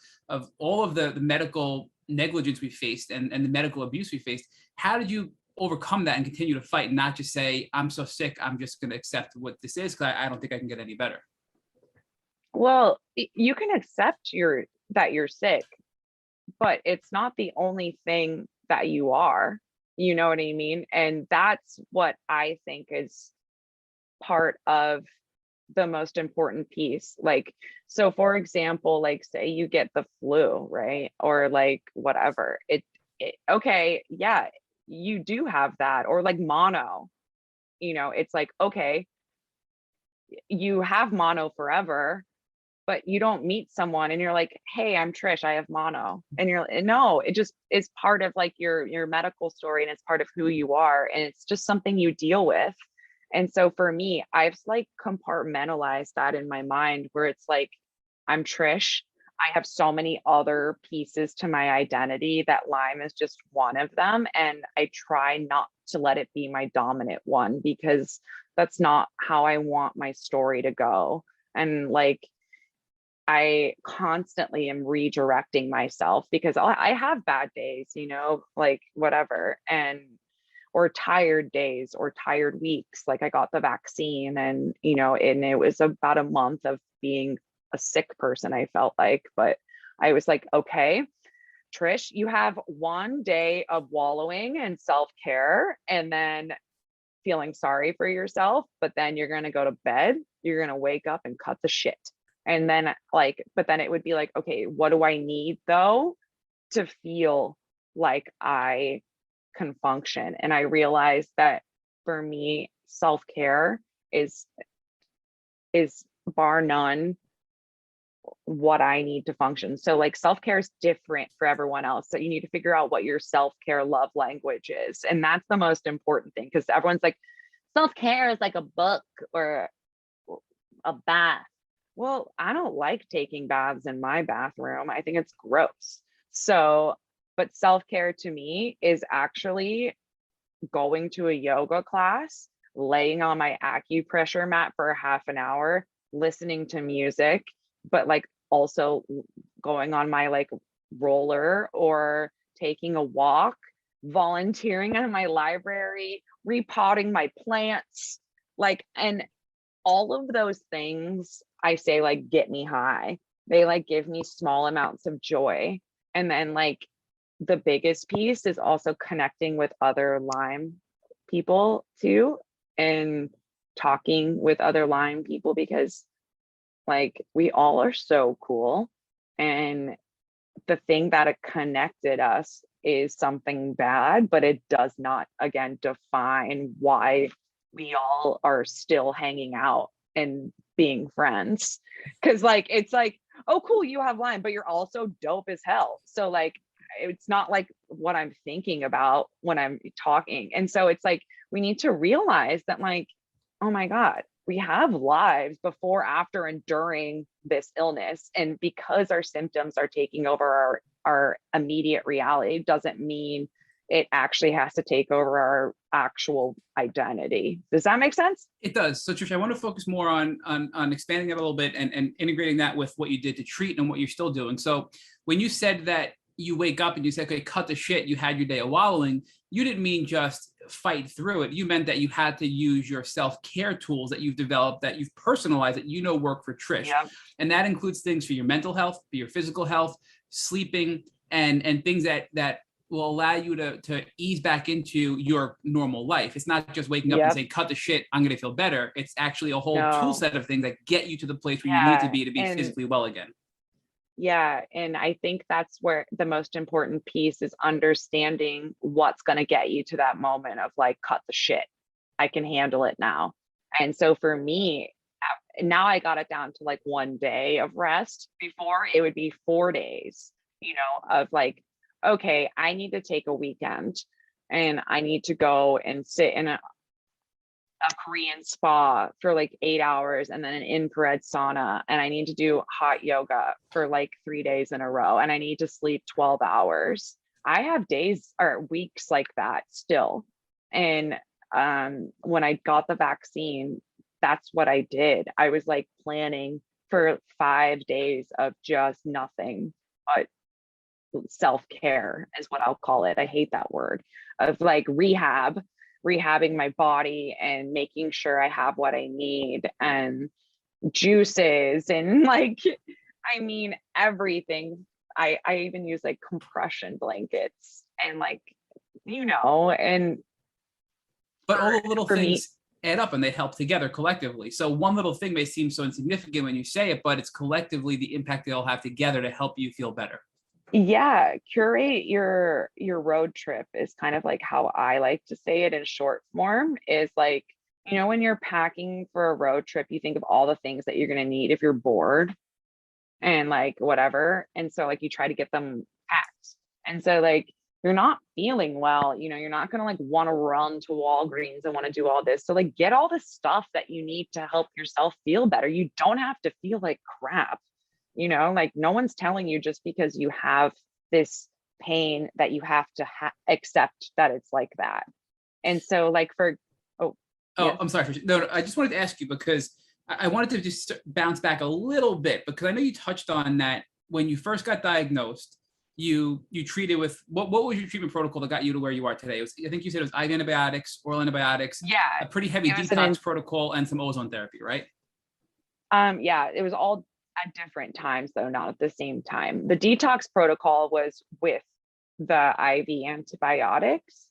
all of the medical negligence we faced and the medical abuse we faced. How did you overcome that and continue to fight and not just say, I'm so sick, I'm just going to accept what this is because I don't think I can get any better? Well, you can accept that you're sick, but it's not the only thing that you are. You know what I mean? And that's what I think is part of the most important piece. Like, so for example, like say you get the flu, right? Or like whatever, okay, yeah, you do have that. Or like mono, it's like, okay, you have mono forever, but you don't meet someone and you're like, hey, I'm Trish, I have mono. And you're like, no, it just is part of like your medical story, and it's part of who you are. And it's just something you deal with. And so for me, I've like compartmentalized that in my mind where it's like, I'm Trish. I have so many other pieces to my identity that Lyme is just one of them. And I try not to let it be my dominant one, because that's not how I want my story to go. And like, I constantly am redirecting myself because I have bad days, like whatever, or tired days or tired weeks. Like I got the vaccine and it was about a month of being a sick person, I felt like. But I was like, okay, Trish, you have one day of wallowing and self-care and then feeling sorry for yourself, but then you're going to go to bed, you're going to wake up and cut the shit. And then but then it would be like, okay, what do I need though to feel like I can function? And I realized that for me, self-care is bar none what I need to function. So like self-care is different for everyone else. So you need to figure out what your self-care love language is. And that's the most important thing, because everyone's like, self-care is like a book or a bath. Well, I don't like taking baths in my bathroom. I think it's gross. So, but self-care to me is actually going to a yoga class, laying on my acupressure mat for a half an hour, listening to music, but like also going on my like roller or taking a walk, volunteering in my library, repotting my plants, like, and all of those things I say like get me high. They like give me small amounts of joy. And then like the biggest piece is also connecting with other Lyme people too, and talking with other Lyme people, because like we all are so cool. And the thing that connected us is something bad, but it does not, again, define why we all are still hanging out and being friends. Because like it's like, oh cool, you have Lyme, but you're also dope as hell. So like it's not like what I'm thinking about when I'm talking. And so it's like we need to realize that like, oh my God, we have lives before, after, and during this illness. And because our symptoms are taking over our immediate reality doesn't mean it actually has to take over our actual identity. Does that make sense? It does. So Trish, I want to focus more on expanding that a little bit and integrating that with what you did to treat and what you're still doing. So when you said that you wake up and you say, okay, cut the shit, you had your day of wallowing, you didn't mean just fight through it. You meant that you had to use your self-care tools that you've developed, that you've personalized, that you know work for Trish. Yep. And that includes things for your mental health, for your physical health, sleeping, and things that will allow you to ease back into your normal life. It's not just waking up and saying, cut the shit, I'm going to feel better. It's actually a whole tool set of things that get you to the place where you need to be physically well again. Yeah. And I think that's where the most important piece is understanding what's going to get you to that moment of like, cut the shit. I can handle it now. And so for me, now I got it down to like 1 day of rest. Before it would be 4 days, of like, okay, I need to take a weekend and I need to go and sit in a Korean spa for like 8 hours and then an infrared sauna. And I need to do hot yoga for like 3 days in a row. And I need to sleep 12 hours. I have days or weeks like that still. And when I got the vaccine, that's what I did. I was like planning for 5 days of just nothing but self-care is what I'll call it. I hate that word, of like rehabbing my body and making sure I have what I need and juices and like, I mean, everything. I even use like compression blankets and like, and but all the little things add up and they help together collectively. So one little thing may seem so insignificant when you say it, but it's collectively the impact they all have together to help you feel better. Yeah, curate your road trip is kind of like how I like to say it in short form, is like, when you're packing for a road trip, you think of all the things that you're going to need if you're bored and like whatever. And so like you try to get them packed. And so like you're not feeling well, you're not going to like want to run to Walgreens and want to do all this. So like get all the stuff that you need to help yourself feel better. You don't have to feel like crap. Like no one's telling you just because you have this pain that you have to accept that it's like that. And so like I'm sorry. No, I just wanted to ask you because I wanted to just bounce back a little bit, because I know you touched on that when you first got diagnosed, you treated with, what was your treatment protocol that got you to where you are today? I think you said it was IV antibiotics, oral antibiotics, a pretty heavy detox protocol, and some ozone therapy, right? Yeah, it was all at different times though, not at the same time. The detox protocol was with the IV antibiotics.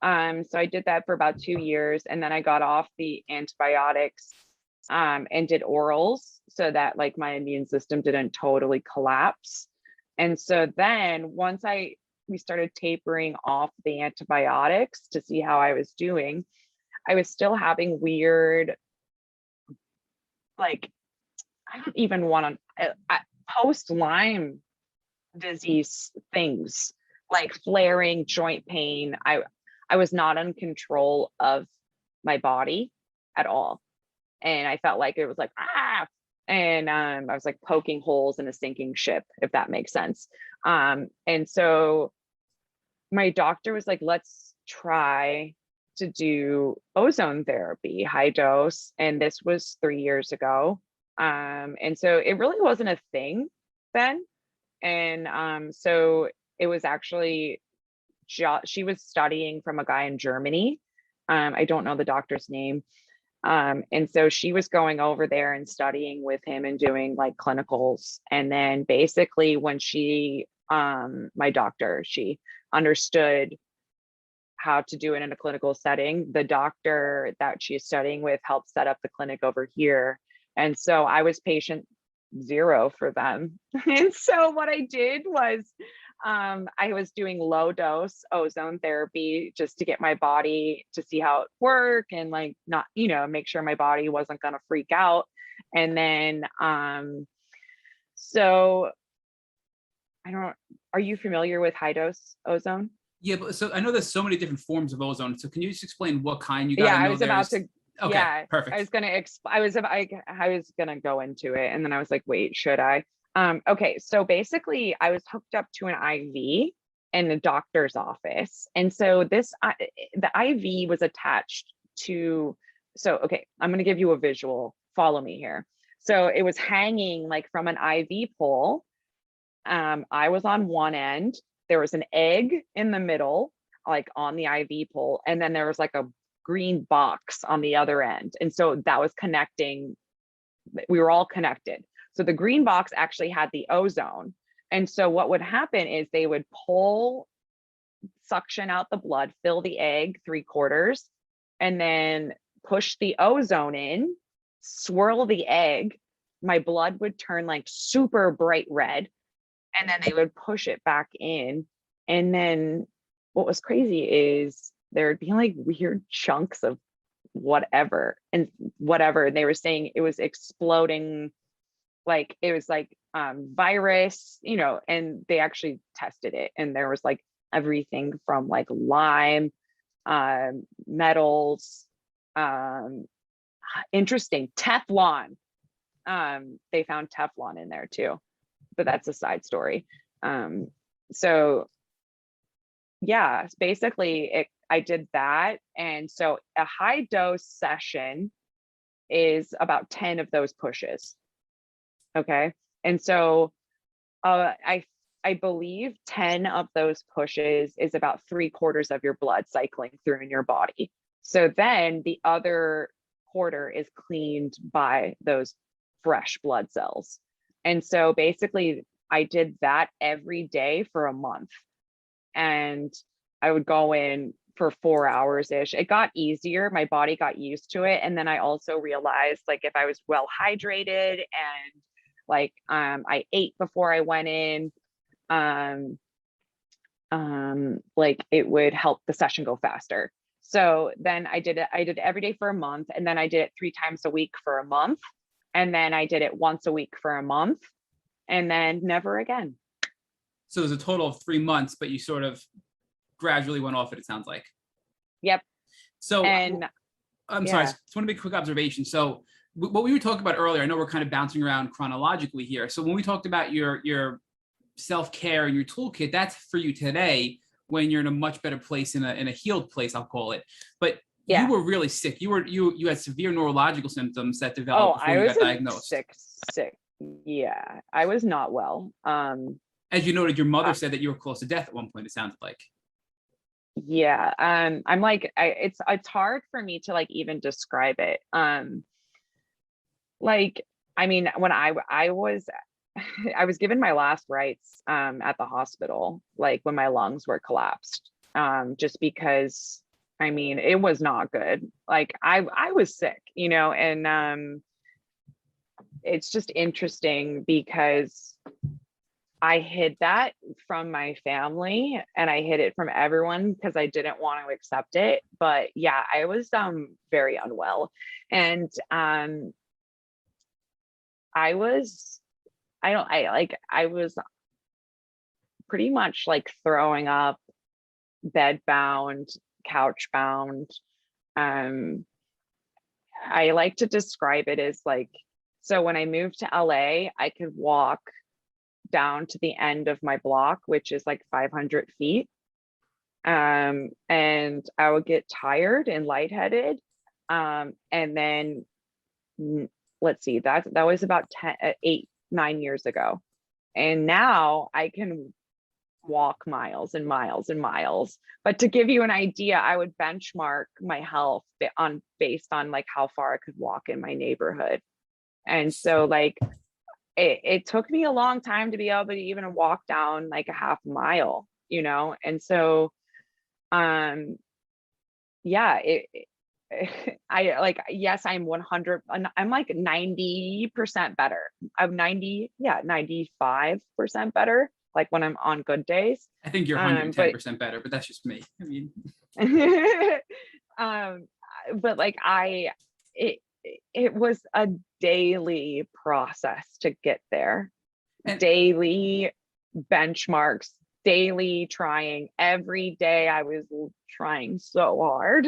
So I did that for about 2 years, and then I got off the antibiotics and did orals so that like my immune system didn't totally collapse. And so then once we started tapering off the antibiotics to see how I was doing, I was still having weird, like, I don't even want to post Lyme disease things, like flaring joint pain. I was not in control of my body at all. And I felt like it was like, and I was like poking holes in a sinking ship, if that makes sense. And so my doctor was like, let's try to do ozone therapy, high dose. And this was 3 years ago. And so it really wasn't a thing then. And so it was actually, she was studying from a guy in Germany. I don't know the doctor's name. And so she was going over there and studying with him and doing like clinicals. And then basically when she understood how to do it in a clinical setting, the doctor that she's studying with helped set up the clinic over here. And so I was patient 0 for them. And so what I did was I was doing low dose ozone therapy just to get my body to see how it worked and like not, make sure my body wasn't going to freak out. And then, so are you familiar with high dose ozone? Yeah, but so I know there's so many different forms of ozone. So can you just explain what kind you got? Yeah, I was about to. Okay, yeah, perfect. I was gonna go into it, and then I was like, wait, should I? Okay, so basically, I was hooked up to an IV in the doctor's office, and so the IV was attached to. So okay, I'm gonna give you a visual. Follow me here. So it was hanging like from an IV pole. I was on one end, there was an egg in the middle, like on the IV pole, and then there was like a green box on the other end. And so that was connecting, we were all connected. So the green box actually had the ozone. And so what would happen is they would suction out the blood, fill the egg 3/4, and then push the ozone in, swirl the egg. My blood would turn like super bright red, and then they would push it back in. And then what was crazy is there'd be like weird chunks of whatever. And they were saying it was exploding, like it was like virus, and they actually tested it, and there was like everything from like Lyme, metals, interesting, Teflon. They found Teflon in there too, but that's a side story. So yeah, basically I did that. And so a high dose session is about 10 of those pushes. Okay. And so I believe 10 of those pushes is about 3/4 of your blood cycling through in your body. So then the other quarter is cleaned by those fresh blood cells. And so basically I did that every day for a month, and I would go in for 4 hours ish. It got easier. My body got used to it. And then I also realized, like, if I was well hydrated and like I ate before I went in, like it would help the session go faster. So then I did it every day for a month, and then I did it 3 times a week for a month, and then I did it once a week for a month, and then never again. So it was a total of 3 months, but you sort of gradually went off it, it sounds like. Yep. So and I'm sorry, I just want to make a quick observation. So what we were talking about earlier, I know we're kind of bouncing around chronologically here. So when we talked about your self-care and your toolkit, that's for you today when you're in a much better place, in a healed place, I'll call it. But you were really sick. You had severe neurological symptoms that developed before you got diagnosed. Sick. Yeah, I was not well. As you noted, your mother said that you were close to death at one point, it sounded like. Yeah. I'm like, it's hard for me to like even describe it. Like, I mean, when I was given my last rites at the hospital, like when my lungs were collapsed, just because, I mean, it was not good. Like I was sick, and it's just interesting because I hid that from my family and I hid it from everyone because I didn't want to accept it. But yeah, I was very unwell, and I was pretty much like throwing up, bed bound, couch bound. I like to describe it as like, so when I moved to LA, I could walk down to the end of my block, which is like 500 feet. And I would get tired and lightheaded. And then let's see, that was about 8-9 years ago. And now I can walk miles and miles and miles. But to give you an idea, I would benchmark my health based on like how far I could walk in my neighborhood. And so like it took me a long time to be able to even walk down like a half mile, and so yeah, I like, yes, I'm 100, I'm like 90% better. I'm 95% better, like when I'm on good days. I think you're 110% better, but that's just me. I mean, but like it was a daily process to get there, daily benchmarks, daily trying. Every day I was trying so hard.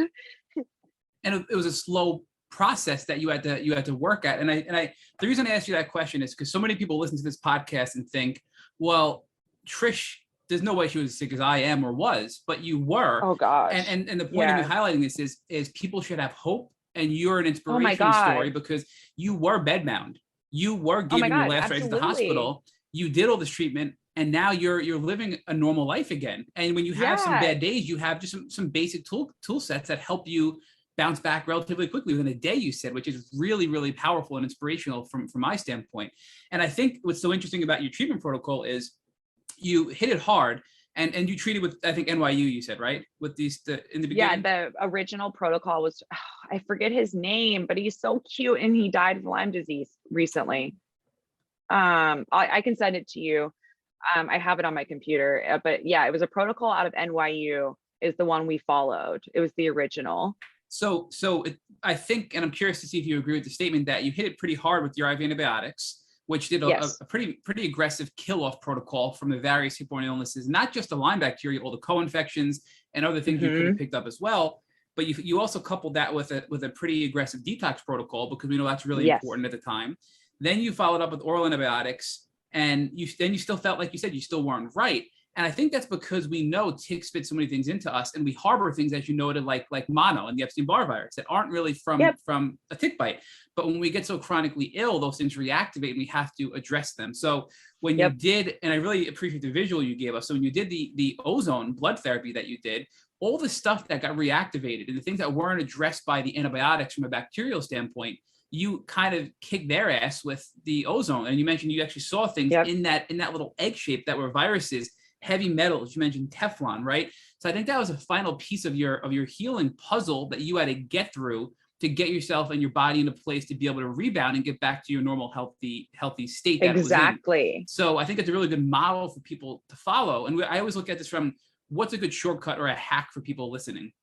And it was a slow process that you had to work at. And I the reason I asked you that question is because so many people listen to this podcast and think, well, Trish, there's no way she was as sick as I am or was, but you were. Oh gosh. And the point of me highlighting this is people should have hope, and you're an inspirational story because you were bedbound. You were given your last rites at the hospital. You did all this treatment, and now you're living a normal life again. And when you have some bad days, you have just some basic tool sets that help you bounce back relatively quickly within a day, you said, which is really, really powerful and inspirational from my standpoint. And I think what's so interesting about your treatment protocol is you hit it hard, and you treated with, I think, NYU, you said, right? With in the beginning? Yeah, the original protocol was, I forget his name, but he's so cute, and he died of Lyme disease recently. I can send it to you. I have it on my computer, but yeah, it was a protocol out of NYU is the one we followed. It was the original. So I think, and I'm curious to see if you agree with the statement, that you hit it pretty hard with your IV antibiotics, which did a pretty aggressive kill-off protocol from the various tick-borne illnesses, not just the Lyme bacteria, all the co-infections and other things you could have picked up as well. But you also coupled that with a pretty aggressive detox protocol, because we know that's really important at the time. Then you followed up with oral antibiotics, and you still felt, like you said, you still weren't right. And I think that's because we know ticks spit so many things into us, and we harbor things, as you noted, like mono and the Epstein-Barr virus, that aren't really from a tick bite. But when we get so chronically ill, those things reactivate, and we have to address them. So when you did, and I really appreciate the visual you gave us, so when you did the ozone blood therapy that you did, all the stuff that got reactivated and the things that weren't addressed by the antibiotics from a bacterial standpoint, you kind of kicked their ass with the ozone. And you mentioned you actually saw things in that little egg shape that were viruses, heavy metals. You mentioned Teflon, right? So I think that was a final piece of your healing puzzle that you had to get through to get yourself and your body in a place to be able to rebound and get back to your normal healthy state that it was in. So I think it's a really good model for people to follow. And I always look at this from, what's a good shortcut or a hack for people listening?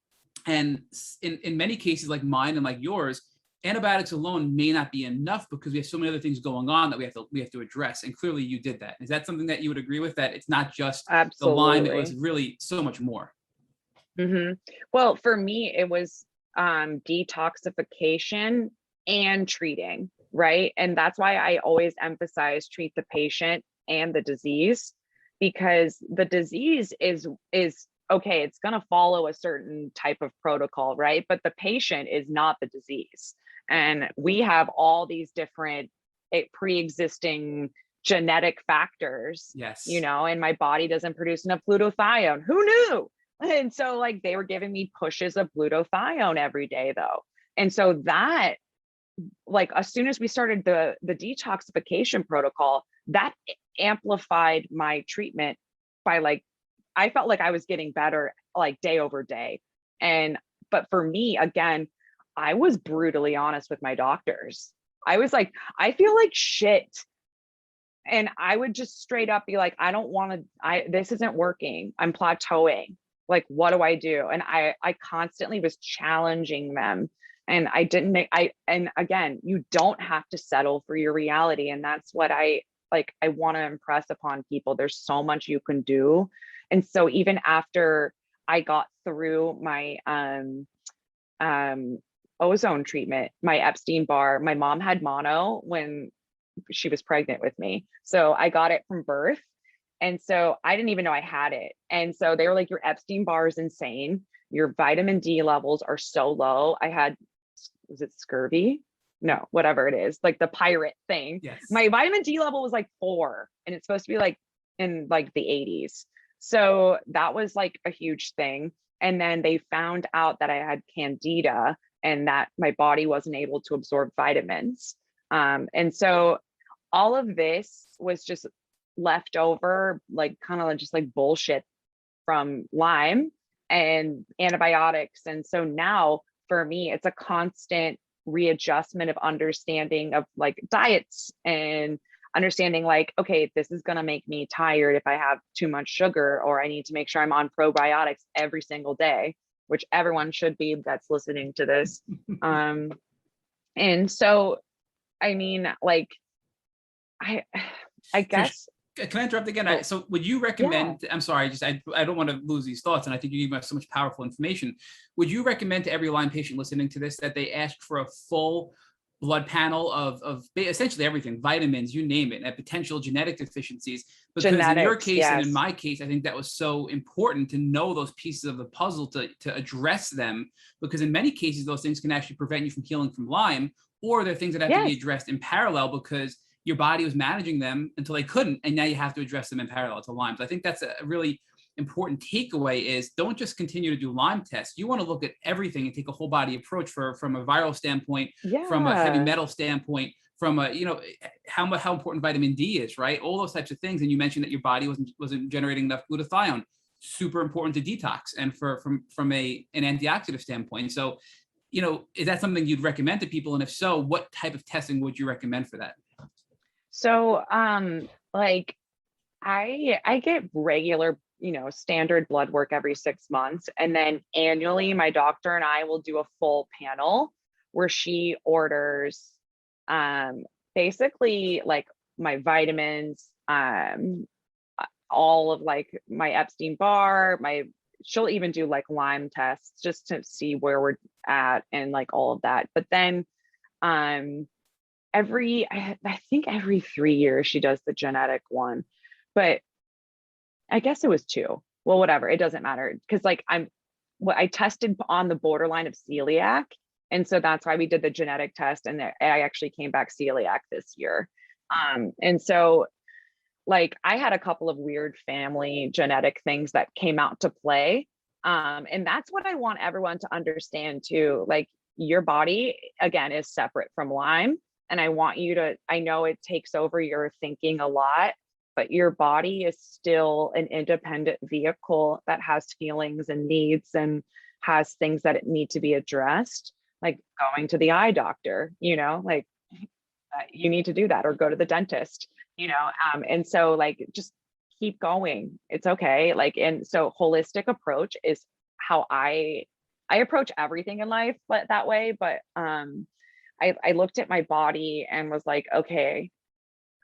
And in many cases like mine and like yours, antibiotics alone may not be enough, because we have so many other things going on that we have to address. And clearly you did that. Is that something that you would agree with, that it's not just the Lyme, it was really so much more? Well, for me, it was detoxification and treating, right? And that's why I always emphasize treat the patient and the disease, because the disease is okay, it's going to follow a certain type of protocol, right? But the patient is not the disease. And we have all these different pre-existing genetic factors, and my body doesn't produce enough glutathione. Who knew? And so like they were giving me pushes of glutathione every day though. And so that, like, as soon as we started the detoxification protocol, that amplified my treatment by, like, I felt like I was getting better like day over day. But for me, again, I was brutally honest with my doctors. I was like, I feel like shit. And I would just straight up be like, I don't want to, this isn't working. I'm plateauing. Like, what do I do? And I constantly was challenging them. And and again, you don't have to settle for your reality. And that's what I want to impress upon people. There's so much you can do. And so even after I got through my ozone treatment, my Epstein-Barr, my mom had mono when she was pregnant with me. So I got it from birth. And so I didn't even know I had it. And so they were like, your Epstein-Barr is insane. Your vitamin D levels are so low. I had, was it scurvy? No, whatever it is, like the pirate thing. Yes. My vitamin D level was like 4, and it's supposed to be like in like the 80s. So that was like a huge thing. And then they found out that I had candida and that my body wasn't able to absorb vitamins. And so all of this was just left over, like kind of just like bullshit from Lyme and antibiotics. And so now for me, it's a constant readjustment of understanding of like diets and understanding like, okay, this is going to make me tired if I have too much sugar, or I need to make sure I'm on probiotics every single day, which everyone should be that's listening to this. And so, I mean, like, I guess. Can I interrupt again? So would you recommend, I'm sorry, I don't want to lose these thoughts, and I think you gave us so much powerful information. Would you recommend to every Lyme patient listening to this that they ask for a full blood panel of essentially everything, vitamins, you name it, and potential genetic deficiencies? Because in your case and in my case, I think that was so important to know those pieces of the puzzle to address them, because in many cases, those things can actually prevent you from healing from Lyme, or they're things that have to be addressed in parallel, because your body was managing them until they couldn't, and now you have to address them in parallel to Lyme. So I think that's a really important takeaway is don't just continue to do Lyme tests. You want to look at everything and take a whole body approach from a viral standpoint, from a heavy metal standpoint, from a, how important vitamin D is, right? All those types of things. And you mentioned that your body wasn't generating enough glutathione, super important to detox and from an antioxidant standpoint. So, is that something you'd recommend to people? And if so, what type of testing would you recommend for that? So, like I get regular, standard blood work every 6 months. And then annually, my doctor and I will do a full panel where she orders basically like my vitamins, all of like my Epstein-Barr, she'll even do like Lyme tests just to see where we're at and like all of that. But then I think every 3 years she does the genetic one, but I guess it was 2. Well, whatever, it doesn't matter. Cause like I tested on the borderline of celiac. And so that's why we did the genetic test. And I actually came back celiac this year. And so like I had a couple of weird family genetic things that came out to play. And that's what I want everyone to understand too. Like your body, again, is separate from Lyme. And I want you to, I know it takes over your thinking a lot, but your body is still an independent vehicle that has feelings and needs and has things that need to be addressed, like going to the eye doctor, like you need to do that, or go to the dentist, and so like just keep going. It's okay. Like, and so holistic approach is how I approach everything in life, but that way. But I looked at my body and was like, okay,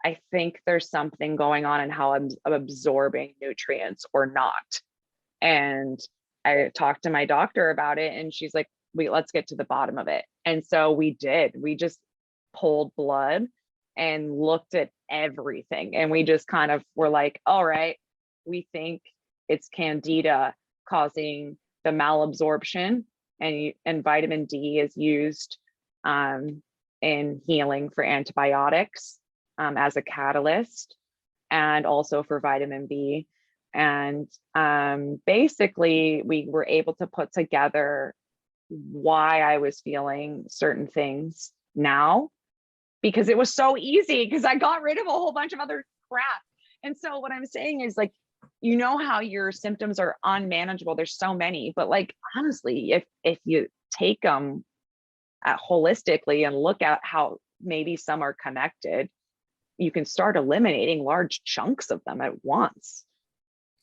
I think there's something going on in how I'm absorbing nutrients or not. And I talked to my doctor about it, and she's like, let's get to the bottom of it. And so we did. We just pulled blood and looked at everything. And we just kind of were like, all right, we think it's candida causing the malabsorption, and vitamin D is used in healing for antibiotics as a catalyst, and also for vitamin B. And basically we were able to put together why I was feeling certain things now, because it was so easy because I got rid of a whole bunch of other crap. And so what I'm saying is like, how your symptoms are unmanageable. There's so many, but like, honestly, if you take them holistically and look at how maybe some are connected, you can start eliminating large chunks of them at once.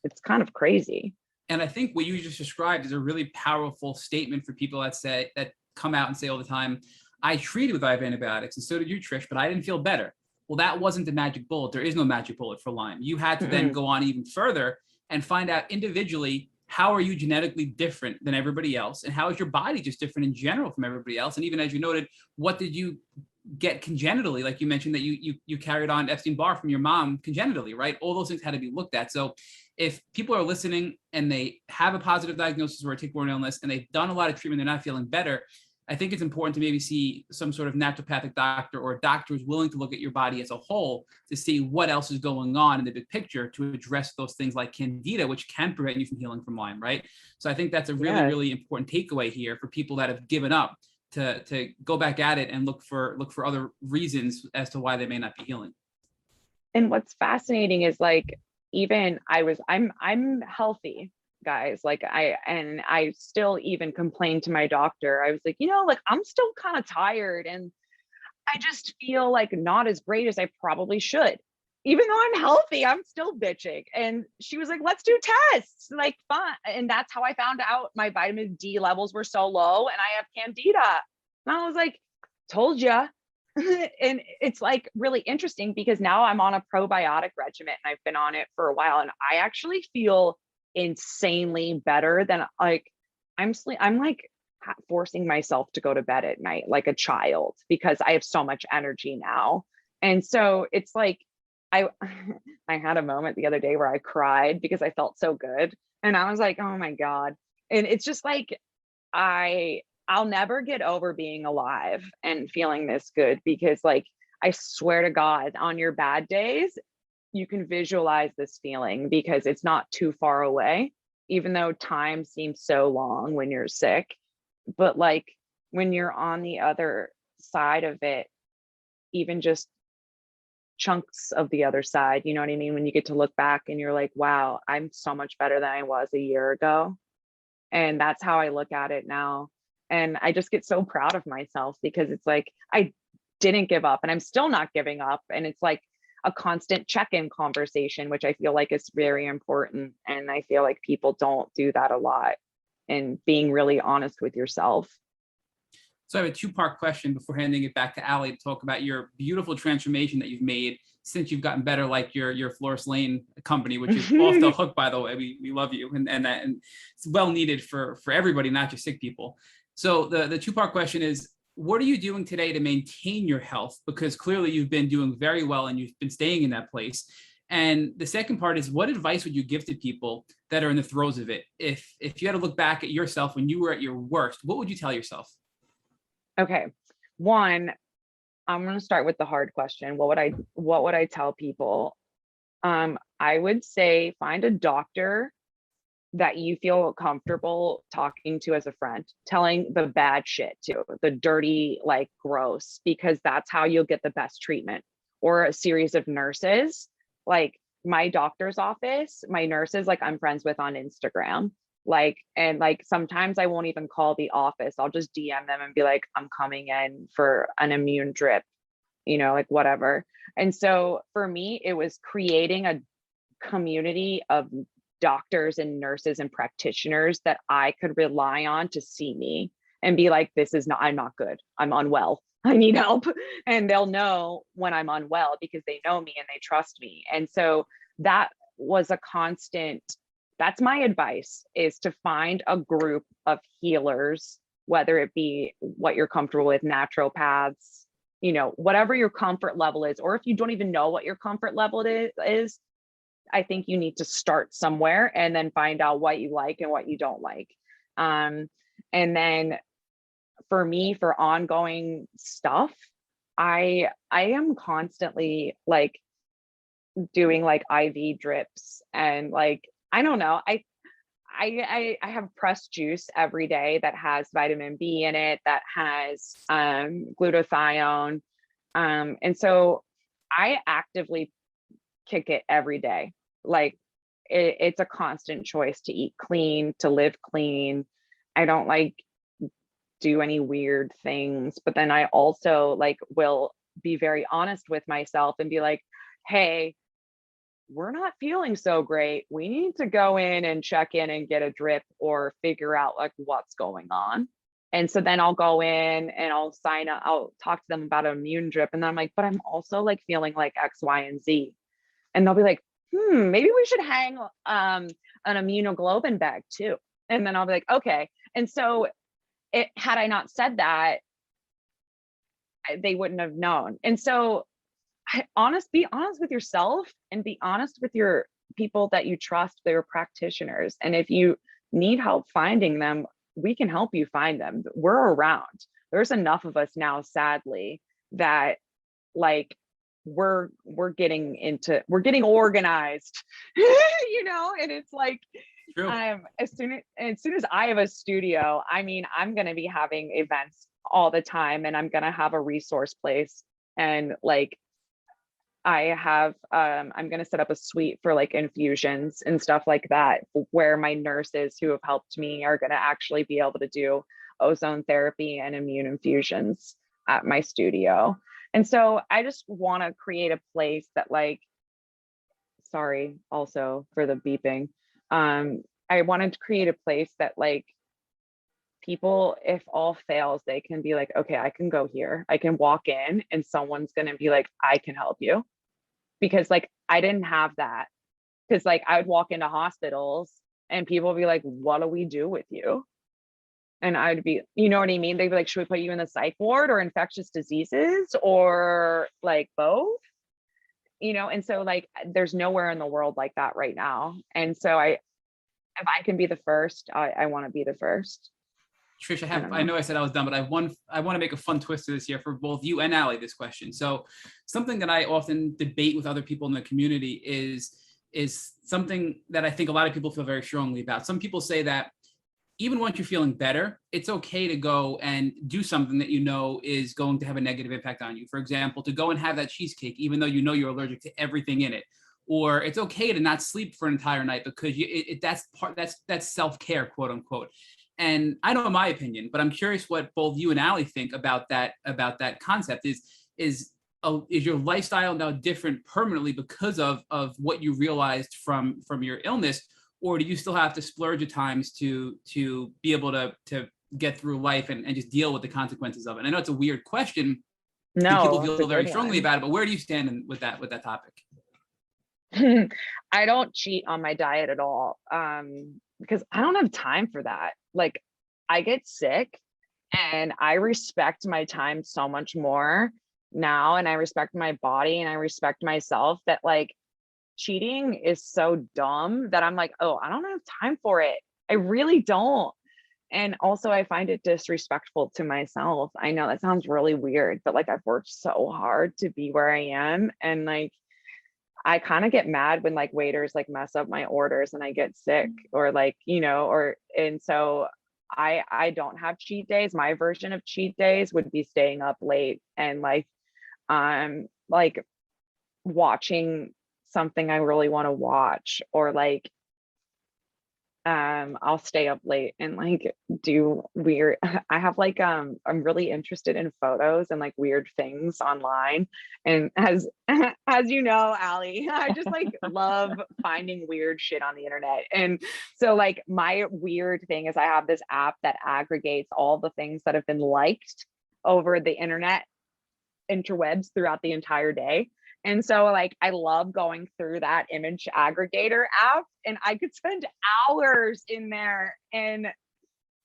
It's kind of crazy. And I think what you just described is a really powerful statement for people that come out and say all the time, I treated with IV antibiotics, and so did you, Trish, but I didn't feel better. Well, that wasn't the magic bullet. There is no magic bullet for Lyme. You had to then go on even further and find out individually, how are you genetically different than everybody else? And how is your body just different in general from everybody else? And even as you noted, what did you get congenitally? Like you mentioned that you carried on Epstein-Barr from your mom congenitally, right? All those things had to be looked at. So if people are listening and they have a positive diagnosis or a tick-borne illness and they've done a lot of treatment, they're not feeling better, I think it's important to maybe see some sort of naturopathic doctor or a doctor who's willing to look at your body as a whole to see what else is going on in the big picture to address those things like candida, which can prevent you from healing from Lyme, right? So I think that's a really, really important takeaway here for people that have given up to go back at it and look for other reasons as to why they may not be healing. And what's fascinating is like, even I'm healthy, guys. Like I still even complained to my doctor. I was like, like I'm still kind of tired and I just feel like not as great as I probably should. Even though I'm healthy, I'm still bitching. And she was like, let's do tests, like fun. And that's how I found out my vitamin D levels were so low and I have candida. And I was like, told ya. And it's like really interesting because now I'm on a probiotic regimen and I've been on it for a while, and I actually feel insanely better than like I'm like forcing myself to go to bed at night like a child because I have so much energy now. And so it's like I had a moment the other day where I cried because I felt so good, and I was like, oh my God. And it's just like I'll never get over being alive and feeling this good, because like I swear to God, on your bad days, you can visualize this feeling because it's not too far away, even though time seems so long when you're sick. But like when you're on the other side of it, even just chunks of the other side, you know what I mean? When you get to look back and you're like, wow, I'm so much better than I was a year ago. And that's how I look at it now. And I just get so proud of myself because it's like, I didn't give up and I'm still not giving up. And it's like a constant check-in conversation, which I feel like is very important. And I feel like people don't do that a lot, and being really honest with yourself. So I have a two-part question before handing it back to Allie to talk about your beautiful transformation that you've made since you've gotten better, like your Flores Lane company, which is off the hook, by the way. We love you, and it's well needed for everybody, not just sick people. So the two-part question is, what are you doing today to maintain your health? Because clearly you've been doing very well and you've been staying in that place. And the second part is, what advice would you give to people that are in the throes of it? If you had to look back at yourself when you were at your worst, what would you tell yourself? Okay. One, I'm going to start with the hard question. What would I tell people? I would say find a doctor that you feel comfortable talking to as a friend, telling the bad shit to, the dirty, like gross, because that's how you'll get the best treatment. Or a series of nurses, like my doctor's office, my nurses, like I'm friends with on Instagram. Like, and like sometimes I won't even call the office. I'll just DM them and be like, I'm coming in for an immune drip, you know, like whatever. And so for me, it was creating a community of doctors and nurses and practitioners that I could rely on to see me and be like, I'm not good. I'm unwell. I need help. And they'll know when I'm unwell because they know me and they trust me. And so that was a constant. That's my advice, is to find a group of healers, whether it be what you're comfortable with, naturopaths, you know, whatever your comfort level is, or if you don't even know what your comfort level is, I think you need to start somewhere and then find out what you like and what you don't like. And then for me, for ongoing stuff, I am constantly like doing like IV drips and like, I don't know. I have pressed juice every day that has vitamin B in it, that has glutathione. And so I actively kick it every day. Like it's a constant choice to eat clean, to live clean. I don't like do any weird things, but then I also like will be very honest with myself and be like, hey, we're not feeling so great. We need to go in and check in and get a drip or figure out like what's going on. And so then I'll go in and I'll sign up, I'll talk to them about an immune drip. And then I'm like, but I'm also like feeling like X, Y, and Z. And they'll be like, maybe we should hang an immunoglobulin bag too. And then I'll be like, okay. And so had I not said that, they wouldn't have known. And so be honest with yourself and be honest with your people that you trust, their practitioners. And if you need help finding them, we can help you find them. We're around. There's enough of us now, sadly, that like we're getting organized, you know. And it's like, True. as soon as I have a studio, I mean, I'm going to be having events all the time, and I'm going to have a resource place, and like I have I'm going to set up a suite for like infusions and stuff like that, where my nurses who have helped me are going to actually be able to do ozone therapy and immune infusions at my studio. And so I just want to create a place that, like, sorry also for the beeping. I wanted to create a place that like people, if all fails, they can be like, okay, I can go here. I can walk in and someone's going to be like, I can help you. Because like, I didn't have that. Because like I would walk into hospitals and people would be like, what do we do with you? And I'd be, you know what I mean? They'd be like, should we put you in the psych ward or infectious diseases or like both? You know, and so like, there's nowhere in the world like that right now. And so if I can be the first, I want to be the first. Trish, I know I said I was done, but I want to make a fun twist to this here for both you and Allie, this question. So something that I often debate with other people in the community is something that I think a lot of people feel very strongly about. Some people say that even once you're feeling better, it's okay to go and do something that you know is going to have a negative impact on you. For example, to go and have that cheesecake, even though you know you're allergic to everything in it. Or it's okay to not sleep for an entire night because that's self-care, quote unquote. And I know my opinion, but I'm curious what both you and Allie think about that concept. Is your lifestyle now different permanently because of what you realized from your illness, or do you still have to splurge at times to be able to get through life and just deal with the consequences of it? And I know it's a weird question. No, and people feel very strongly about it, but where do you stand with that topic? I don't cheat on my diet at all, because I don't have time for that. Like, I get sick and I respect my time so much more now, and I respect my body and I respect myself, that like cheating is so dumb that I'm like, oh, I don't have time for it. I really don't. And also I find it disrespectful to myself. I know that sounds really weird, but like I've worked so hard to be where I am, and like I kind of get mad when like waiters like mess up my orders and I get sick, or like, and so I don't have cheat days. My version of cheat days would be staying up late and like watching something I really want to watch, or like I'll stay up late and like do weird, I have like I'm really interested in photos and like weird things online, and as you know, Allie, I just like love finding weird shit on the internet. And so like my weird thing is I have this app that aggregates all the things that have been liked over the internet interwebs throughout the entire day. And so like I love going through that image aggregator app, and I could spend hours in there. And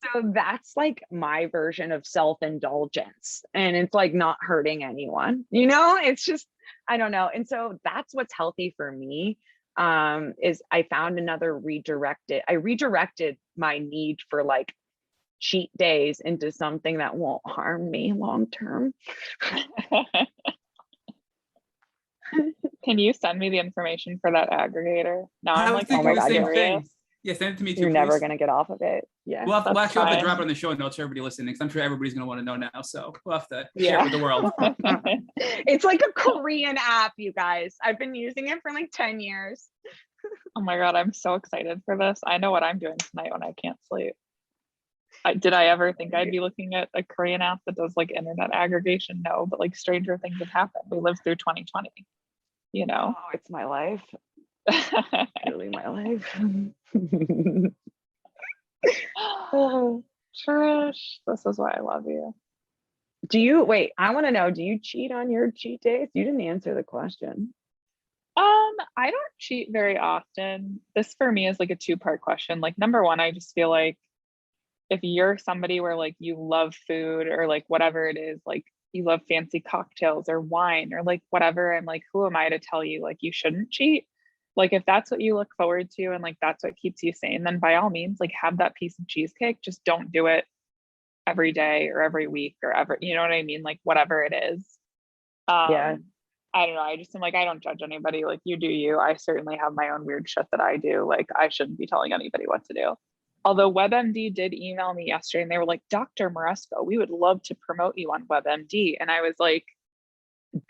so that's like my version of self-indulgence, and it's like not hurting anyone, it's just, I don't know. And so that's what's healthy for me, is I found another I redirected my need for like cheat days into something that won't harm me long term. Can you send me the information for that aggregator? Now I'm like, thinking the same curious. thing. Yeah, send it to me too. You're never please. going to get off of it. Yeah. We'll have to drop it on the show notes for everybody listening, because I'm sure everybody's going to want to know now. So we'll have to share it with the world. It's like a Korean app, you guys. I've been using it for like 10 years. Oh my God, I'm so excited for this. I know what I'm doing tonight when I can't sleep. Did I ever think I'd be looking at a Korean app that does like internet aggregation? No, but like stranger things have happened. We lived through 2020, Oh, it's my life. Really my life. Oh, Trish, this is why I love you. I want to know, do you cheat on your cheat days? You didn't answer the question. I don't cheat very often. This for me is like a two-part question. Like, number one, I just feel like if you're somebody where like you love food or like whatever it is, like you love fancy cocktails or wine or like whatever, I'm like, who am I to tell you like you shouldn't cheat? Like if that's what you look forward to and like that's what keeps you sane, then by all means, like have that piece of cheesecake. Just don't do it every day or every week or ever, you know what I mean? Like whatever it is. Yeah. I don't know. I just am like, I don't judge anybody. Like you do you. I certainly have my own weird shit that I do. Like I shouldn't be telling anybody what to do. Although WebMD did email me yesterday and they were like, Dr. Moresco, we would love to promote you on WebMD. And I was like,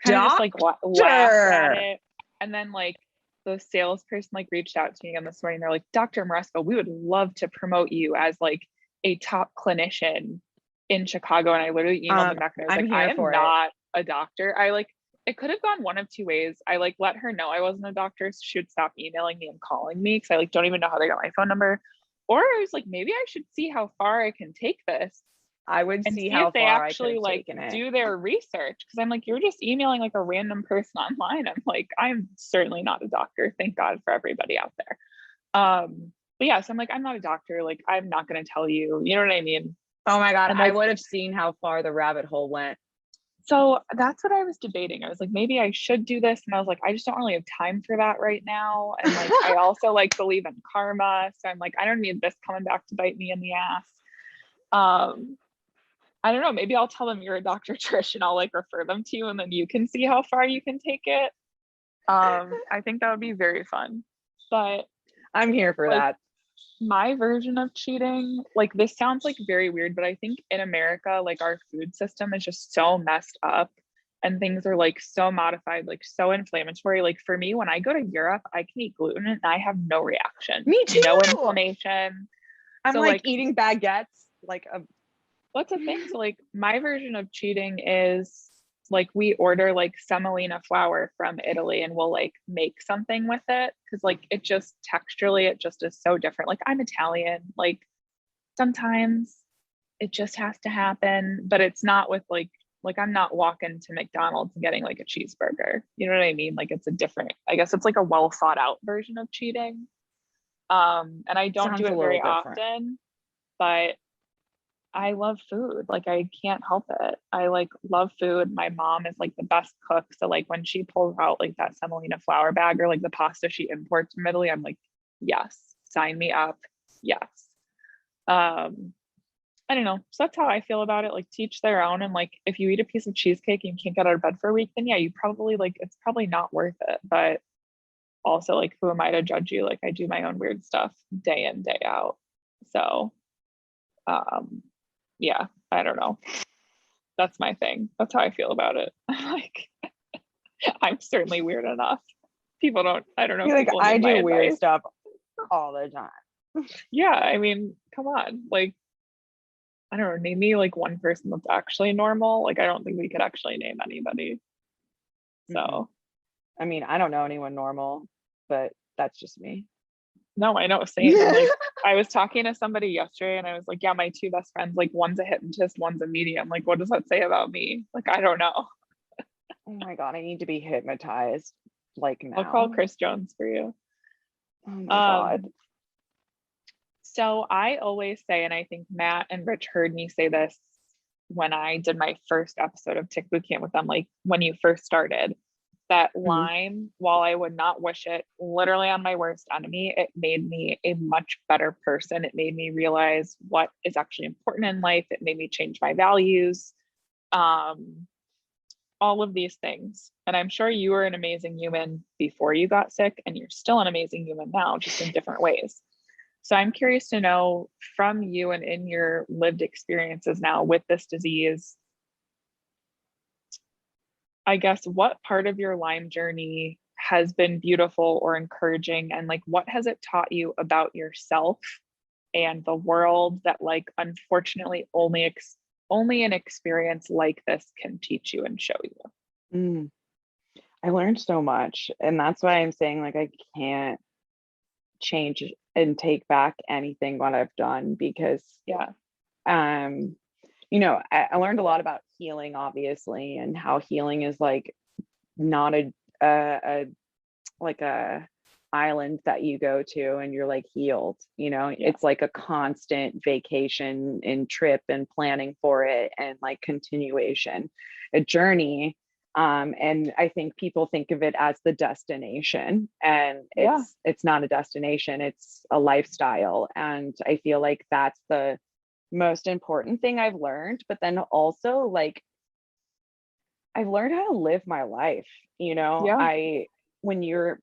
just like laughed at it. And then like the salesperson like reached out to me again this morning. They're like, Dr. Moresco, we would love to promote you as like a top clinician in Chicago. And I literally emailed them back and I was like, I am not a doctor. I like, it could have gone one of two ways. I like let her know I wasn't a doctor, so she would stop emailing me and calling me because I like don't even know how they got my phone number. Or I was like, maybe I should see how far I can take this. I would see how if they far actually I like do their research, because I'm like, you're just emailing like a random person online. I'm like, I'm certainly not a doctor. Thank God for everybody out there. But yeah, so I'm like, I'm not a doctor. Like, I'm not going to tell you. You know what I mean? Oh my God, like, I would have seen how far the rabbit hole went. So that's what I was debating. I was like, maybe I should do this. And I was like, I just don't really have time for that right now. And like, I also like believe in karma. So I'm like, I don't need this coming back to bite me in the ass. Um, I don't know, maybe I'll tell them you're a Dr. Trish and I'll like refer them to you and then you can see how far you can take it. I think that would be very fun. But I'm here for like that. my version of cheating, like this sounds like very weird, but I think in America, like our food system is just so messed up and things are like so modified, like so inflammatory. Like for me, when I go to Europe, I can eat gluten and I have no reaction. Me too. No inflammation. I'm So like eating baguettes like a what's the thing? So like my version of cheating is like we order like semolina flour from Italy and we'll like make something with it because like it just texturally it just is so different. Like I'm Italian, like sometimes it just has to happen, but it's not with like I'm not walking to McDonald's and getting like a cheeseburger. You know what I mean? Like it's a different, I guess it's like a well thought out version of cheating. And I don't sounds do a it little very different. often, but I love food. Like I can't help it. I like love food. My mom is like the best cook. So like when she pulls out like that semolina flour bag or like the pasta she imports from Italy, I'm like, yes, sign me up. Yes. Um, I don't know. So that's how I feel about it. Like teach their own. And like if you eat a piece of cheesecake and you can't get out of bed for a week, then yeah, you probably like it's probably not worth it. But also like who am I to judge you? Like I do my own weird stuff day in, day out. So um yeah, I don't know. That's my thing. That's how I feel about it. Like I'm certainly weird enough. People don't, I don't know if Like people I need my do weird advice. stuff all the time. Yeah, I mean, come on. Like, I don't know, name me like one person that's actually normal. Like, I don't think we could actually name anybody. Mm-mm. So, I mean, I don't know anyone normal, but that's just me. no, I know, same. And like, I was talking to somebody yesterday and I was like, yeah, my two best friends, like, one's a hypnotist, one's a medium. Like, what does that say about me? Like, I don't know. Oh my God, I need to be hypnotized like I'll call now. Chris Jones for you. Oh my God. So I always say, and I think Matt and Rich heard me say this when I did my first episode of Tick Boot Camp with them, like when you first started, that Mhm. Lyme, while I would not wish it literally on my worst enemy, it made me a much better person. It made me realize what is actually important in life. It made me change my values, um, all of these things. And I'm sure you were an amazing human before you got sick, and you're still an amazing human now, just in different ways. So I'm curious to know from you and in your lived experiences now with this disease, I guess what part of your Lyme journey has been beautiful or encouraging, and like what has it taught you about yourself and the world that like unfortunately only an experience like this can teach you and show you. Mm. I learned so much, and that's why I'm saying like I can't change and take back anything what I've done because Yeah. I learned a lot about healing obviously and how healing is like not a like a island that you go to and you're like healed, Yeah. it's like a constant vacation and trip and planning for it and like continuation, a journey. And I think people think of it as the destination, and Yeah. it's not a destination, it's a lifestyle. And I feel like that's the most important thing I've learned. But then also like I've learned how to live my life. Yeah. I when you're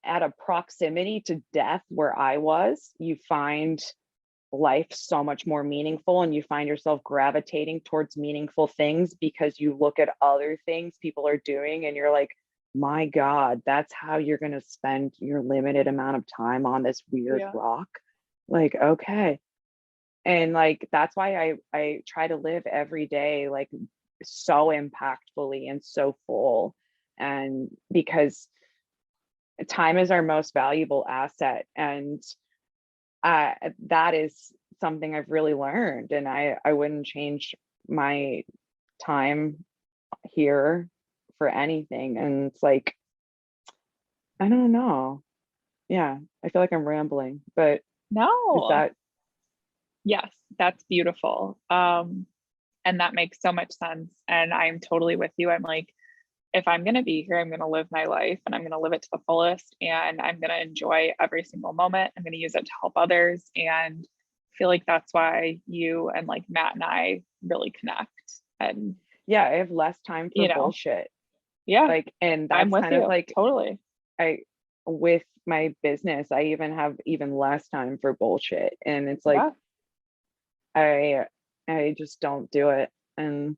at a proximity to death where I was, you find life so much more meaningful, and you find yourself gravitating towards meaningful things because you look at other things people are doing and you're like, my God, that's how you're going to spend your limited amount of time on this weird Yeah. rock. Like, okay. And like that's why I try to live every day like so impactfully and so full. And because time is our most valuable asset, and that is something I've really learned, and I wouldn't change my time here for anything. And it's like, I don't know. Yeah, I feel like I'm rambling, but is No. that Yes, that's beautiful. And that makes so much sense. And I'm totally with you. I'm like, if I'm going to be here, I'm going to live my life and I'm going to live it to the fullest. And I'm going to enjoy every single moment. I'm going to use it to help others. And feel like that's why you and like Matt and I really connect. And yeah, I have less time for bullshit. Yeah. Like, and I'm that's with kind you. of like, Totally. with my business, I even have even less time for bullshit. And it's like, I just don't do it. And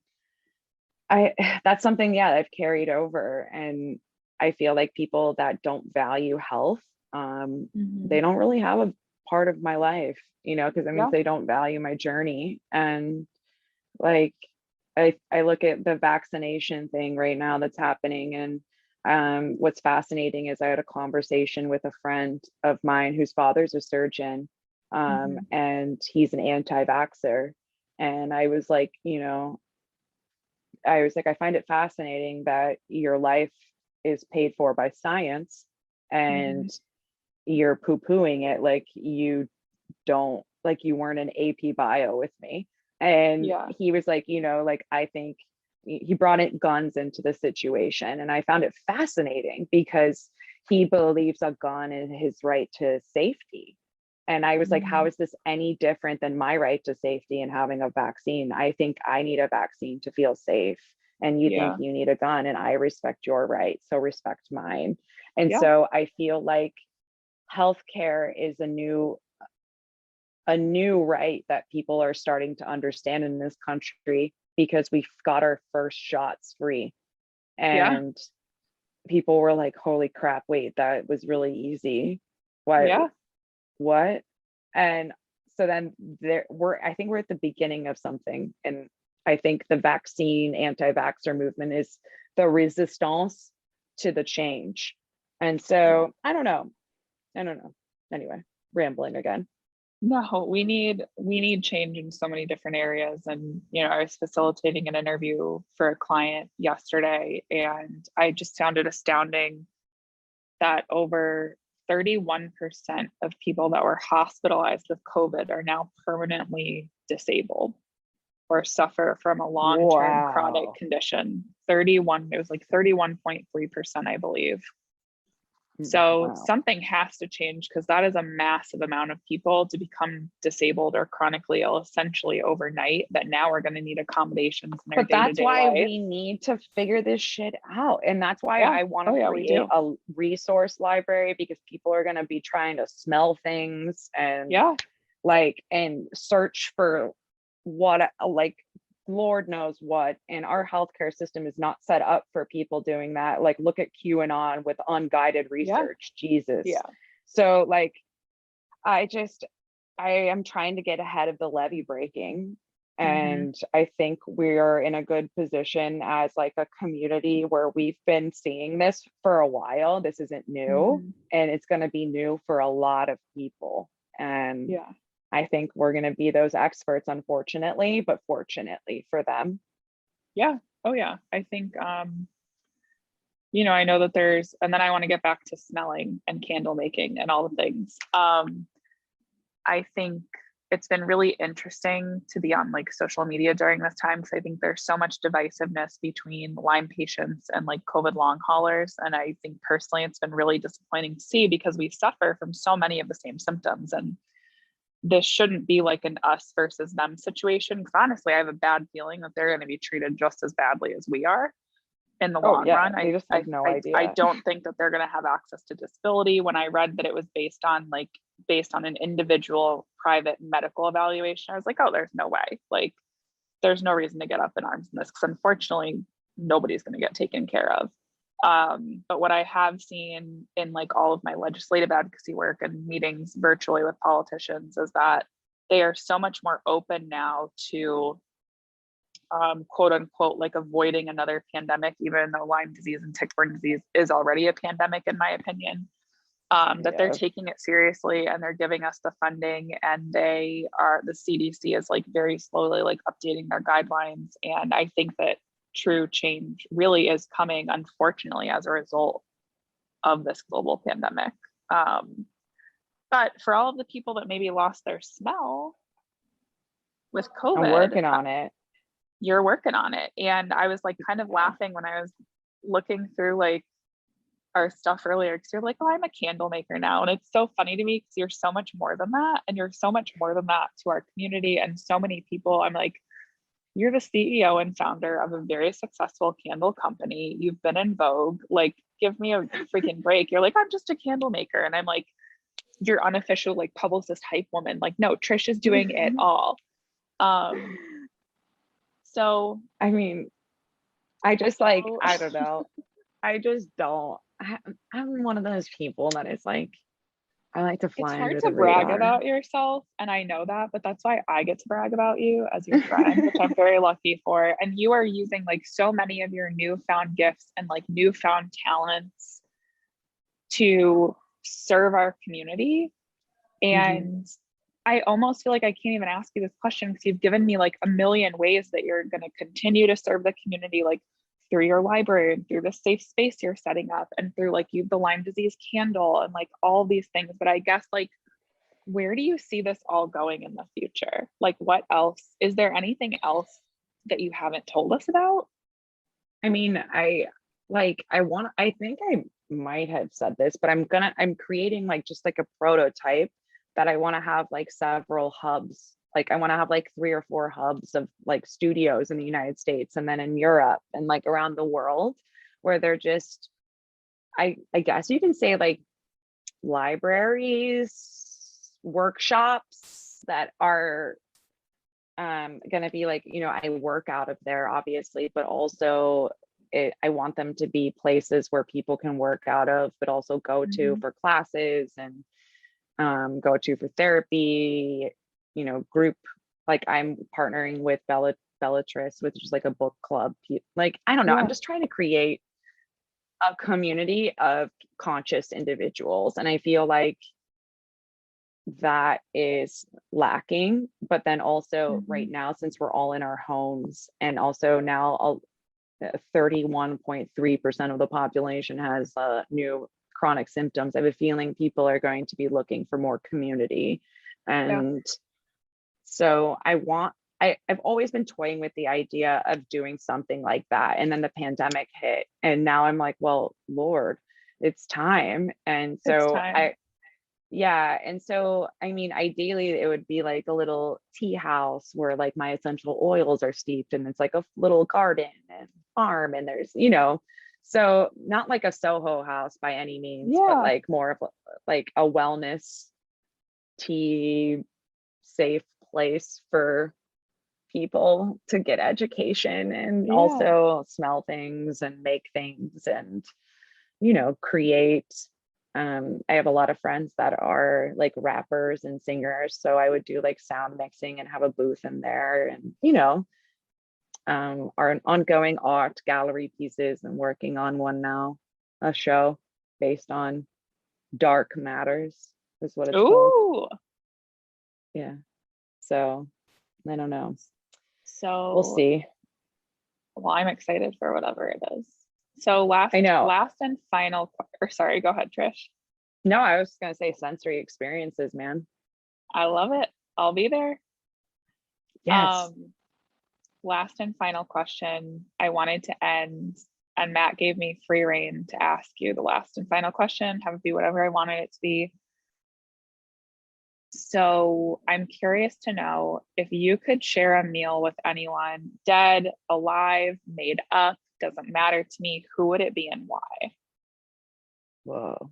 that's something, I've carried over. And I feel like people that don't value health, they don't really have a part of my life, because that means they don't value my journey. And like, I look at the vaccination thing right now that's happening. And what's fascinating is I had a conversation with a friend of mine whose father's a surgeon, and he's an anti-vaxxer. And I was like, I find it fascinating that your life is paid for by science and you're poo-pooing it like you don't, like you weren't an AP bio with me. And he was like, I think he brought in guns into the situation. And I found it fascinating because he believes a gun is his right to safety. And I was like, how is this any different than my right to safety and having a vaccine? I think I need a vaccine to feel safe. And you think you need a gun, and I respect your right. So respect mine. And so I feel like healthcare is a new right that people are starting to understand in this country, because we got our first shots free. And people were like, holy crap, wait, that was really easy. What? And so then I think we're at the beginning of something. And I think the vaccine anti-vaxxer movement is the resistance to the change. And so I don't know. Anyway, rambling again. No, we need change in so many different areas. And, I was facilitating an interview for a client yesterday, and I just found it astounding that over 31% of people that were hospitalized with COVID are now permanently disabled or suffer from a long-term chronic condition. It was like 31.3%, I believe. So something has to change, because that is a massive amount of people to become disabled or chronically ill essentially overnight, that now are going to need accommodations in their day-to-day life. But that's why we need to figure this shit out. And that's why I want to create a resource library, because people are going to be trying to smell things and and search for what, like, Lord knows what. And our healthcare system is not set up for people doing that. Like, look at QAnon with unguided research. Jesus. So like, I am trying to get ahead of the levee breaking. And I think we're in a good position as like a community where we've been seeing this for a while. This isn't new, and it's going to be new for a lot of people. And I think we're going to be those experts, unfortunately, but fortunately for them. Yeah. Oh yeah. I think, I know that and then I want to get back to smelling and candle making and all the things. I think it's been really interesting to be on like social media during this time, because I think there's so much divisiveness between Lyme patients and like COVID long haulers. And I think personally, it's been really disappointing to see, because we suffer from so many of the same symptoms. And this shouldn't be like an us versus them situation. Because honestly, I have a bad feeling that they're going to be treated just as badly as we are in the long run. I just have no idea. I don't think that they're going to have access to disability. When I read that it was based on an individual private medical evaluation, I was like, oh, there's no way. Like, there's no reason to get up in arms in this, because unfortunately, nobody's going to get taken care of. But what I have seen in like all of my legislative advocacy work and meetings virtually with politicians is that they are so much more open now to quote unquote, like avoiding another pandemic, even though Lyme disease and tick-borne disease is already a pandemic, in my opinion, that they're taking it seriously, and they're giving us the funding, and the CDC is like very slowly like updating their guidelines. And I think that true change really is coming, unfortunately, as a result of this global pandemic. But for all of the people that maybe lost their smell with COVID, I'm working on it. You're working on it. And I was like kind of laughing when I was looking through like our stuff earlier because you're like, oh, I'm a candle maker now. And it's so funny to me because you're so much more than that. And you're so much more than that to our community and so many people. I'm like, you're the CEO and founder of a very successful candle company. You've been in Vogue. Like, give me a freaking break. You're like, I'm just a candle maker. And I'm like, your unofficial like publicist hype woman. Like, no, Trish is doing it all. So I mean, I just like, I don't know. I just don't. I'm one of those people that is like, I like to it's fly hard under to the brag radar. about yourself. And I know that, but that's why I get to brag about you as your friend, which I'm very lucky for. And you are using like so many of your newfound gifts and like newfound talents to serve our community. And I almost feel like I can't even ask you this question because you've given me like a million ways that you're going to continue to serve the community, like through your library and through the safe space you're setting up and through like the Lyme disease candle and like all these things. But I guess like, where do you see this all going in the future? Like, what else? Is there anything else that you haven't told us about? I mean, I think I might have said this, but I'm creating like just like a prototype that I want to have like several hubs. Like I want to have like 3 or 4 hubs of like studios in the United States and then in Europe and like around the world where they're just, I guess you can say like libraries, workshops that are going to be like, you know, I work out of there obviously, but also I want them to be places where people can work out of, but also go to for classes and go to for therapy, you know, group. Like I'm partnering with Bellatrix, which is like a book club. Like, I don't know, I'm just trying to create a community of conscious individuals. And I feel like that is lacking. But then also right now, since we're all in our homes and also now 31.3% of the population has new chronic symptoms, I have a feeling people are going to be looking for more community. And so I've always been toying with the idea of doing something like that. And then the pandemic hit. And now I'm like, well, Lord, it's time. And so and so, I mean, ideally it would be like a little tea house where like my essential oils are steeped and it's like a little garden and farm and there's, you know, so not like a Soho house by any means, but like more of like a wellness tea safe place for people to get education and also smell things and make things and, you know, create. I have a lot of friends that are like rappers and singers, so I would do like sound mixing and have a booth in there, and you know, our ongoing art gallery pieces. I'm working on one now, a show based on dark matters is what it's called. Yeah, so I don't know, so we'll see. Well, I'm excited for whatever it is. So last and final, or sorry, go ahead, Trish. No, I was gonna say sensory experiences, man. I love it. I'll be there. Yes. Last and final question. I wanted to end, and Matt gave me free rein to ask you the last and final question, have it be whatever I wanted it to be. So I'm curious to know if you could share a meal with anyone, dead, alive, made up, doesn't matter to me, who would it be and why? Whoa.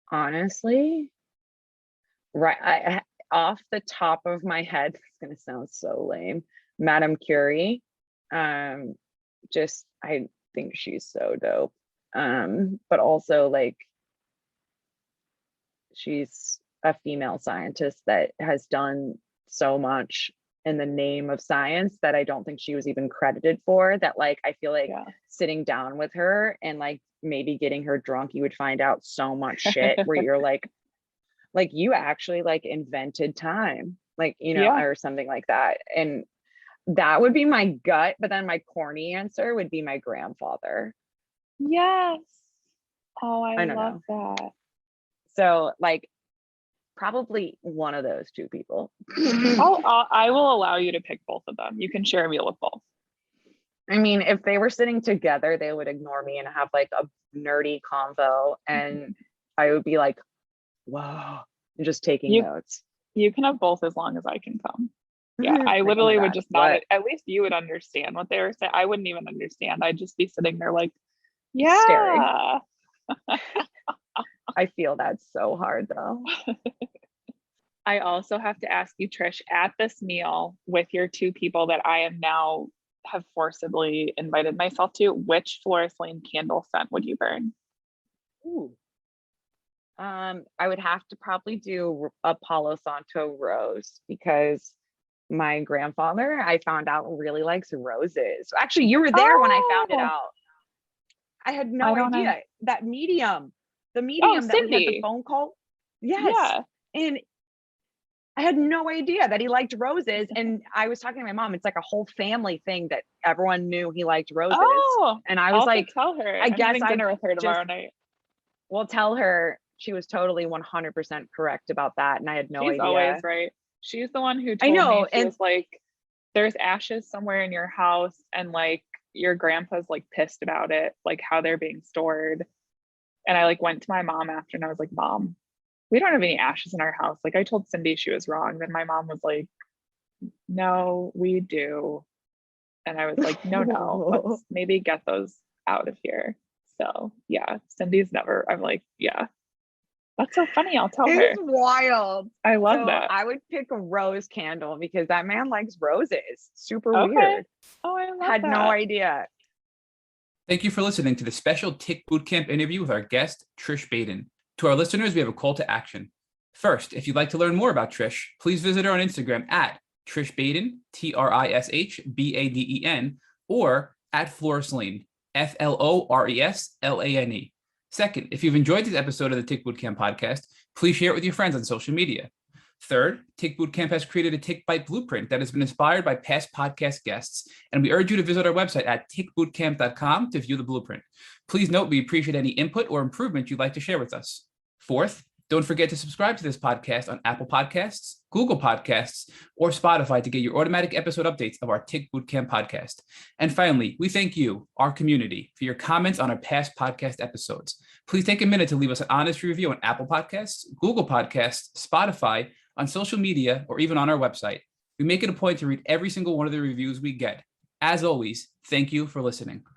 Honestly, right, off the top of my head, it's gonna sound so lame, Madame Curie. Just I think she's so dope. But also like she's a female scientist that has done so much in the name of science that I don't think she was even credited for, that like I feel like sitting down with her and like maybe getting her drunk, you would find out so much shit where you're like you actually like invented time, like, you know, or something like that. And that would be my gut, but then my corny answer would be my grandfather. Yes. Oh, I love that. So like probably one of those two people. I will allow you to pick both of them. You can share a meal with both. I mean, if they were sitting together, they would ignore me and have like a nerdy convo, and I would be like, whoa, and just taking notes. You can have both as long as I can come. Yeah, I literally would just nod it. At least you would understand what they were saying. I wouldn't even understand. I'd just be sitting there like, yeah. Staring. I feel that's so hard though. I also have to ask you, Trish, at this meal with your two people that I am now have forcibly invited myself to, which Flores Lane candle scent would you burn? Ooh. I would have to probably do a Palo Santo rose, because my grandfather, I found out, really likes roses. Actually, you were there when I found it out. I had no idea. That medium, the medium that we had the phone call. Yes. Yeah. And I had no idea that he liked roses. And I was talking to my mom. It's like a whole family thing that everyone knew he liked roses. And I was like, tell her. I'm having dinner with her tomorrow night. Well, tell her she was totally 100% correct about that. And I had no idea. She's always right. She's the one who told me, she was like, there's ashes somewhere in your house, and like your grandpa's like pissed about it, like how they're being stored. And I like went to my mom after and I was like, Mom, we don't have any ashes in our house. Like I told Cindy she was wrong. Then my mom was like, no, we do. And I was like, no, let's maybe get those out of here. So yeah, Cindy's never, I'm like, yeah, that's so funny. I'll tell her. It's wild. I love that. I would pick a rose candle because that man likes roses. Super weird. Oh, I love that. Had no idea. Thank you for listening to the special Tick Bootcamp interview with our guest, Trish Baden. To our listeners, we have a call to action. First, if you'd like to learn more about Trish, please visit her on Instagram at Trish Baden, TrishBaden, or at Flores Lane, FLORESLANE. Second, if you've enjoyed this episode of the Tick Bootcamp podcast, please share it with your friends on social media. Third, Tick Bootcamp has created a Tick Bite blueprint that has been inspired by past podcast guests, and we urge you to visit our website at tickbootcamp.com to view the blueprint. Please note we appreciate any input or improvement you'd like to share with us. Fourth, don't forget to subscribe to this podcast on Apple Podcasts, Google Podcasts, or Spotify to get your automatic episode updates of our Tick Bootcamp podcast. And finally, we thank you, our community, for your comments on our past podcast episodes. Please take a minute to leave us an honest review on Apple Podcasts, Google Podcasts, Spotify, on social media, or even on our website. We make it a point to read every single one of the reviews we get. As always, thank you for listening.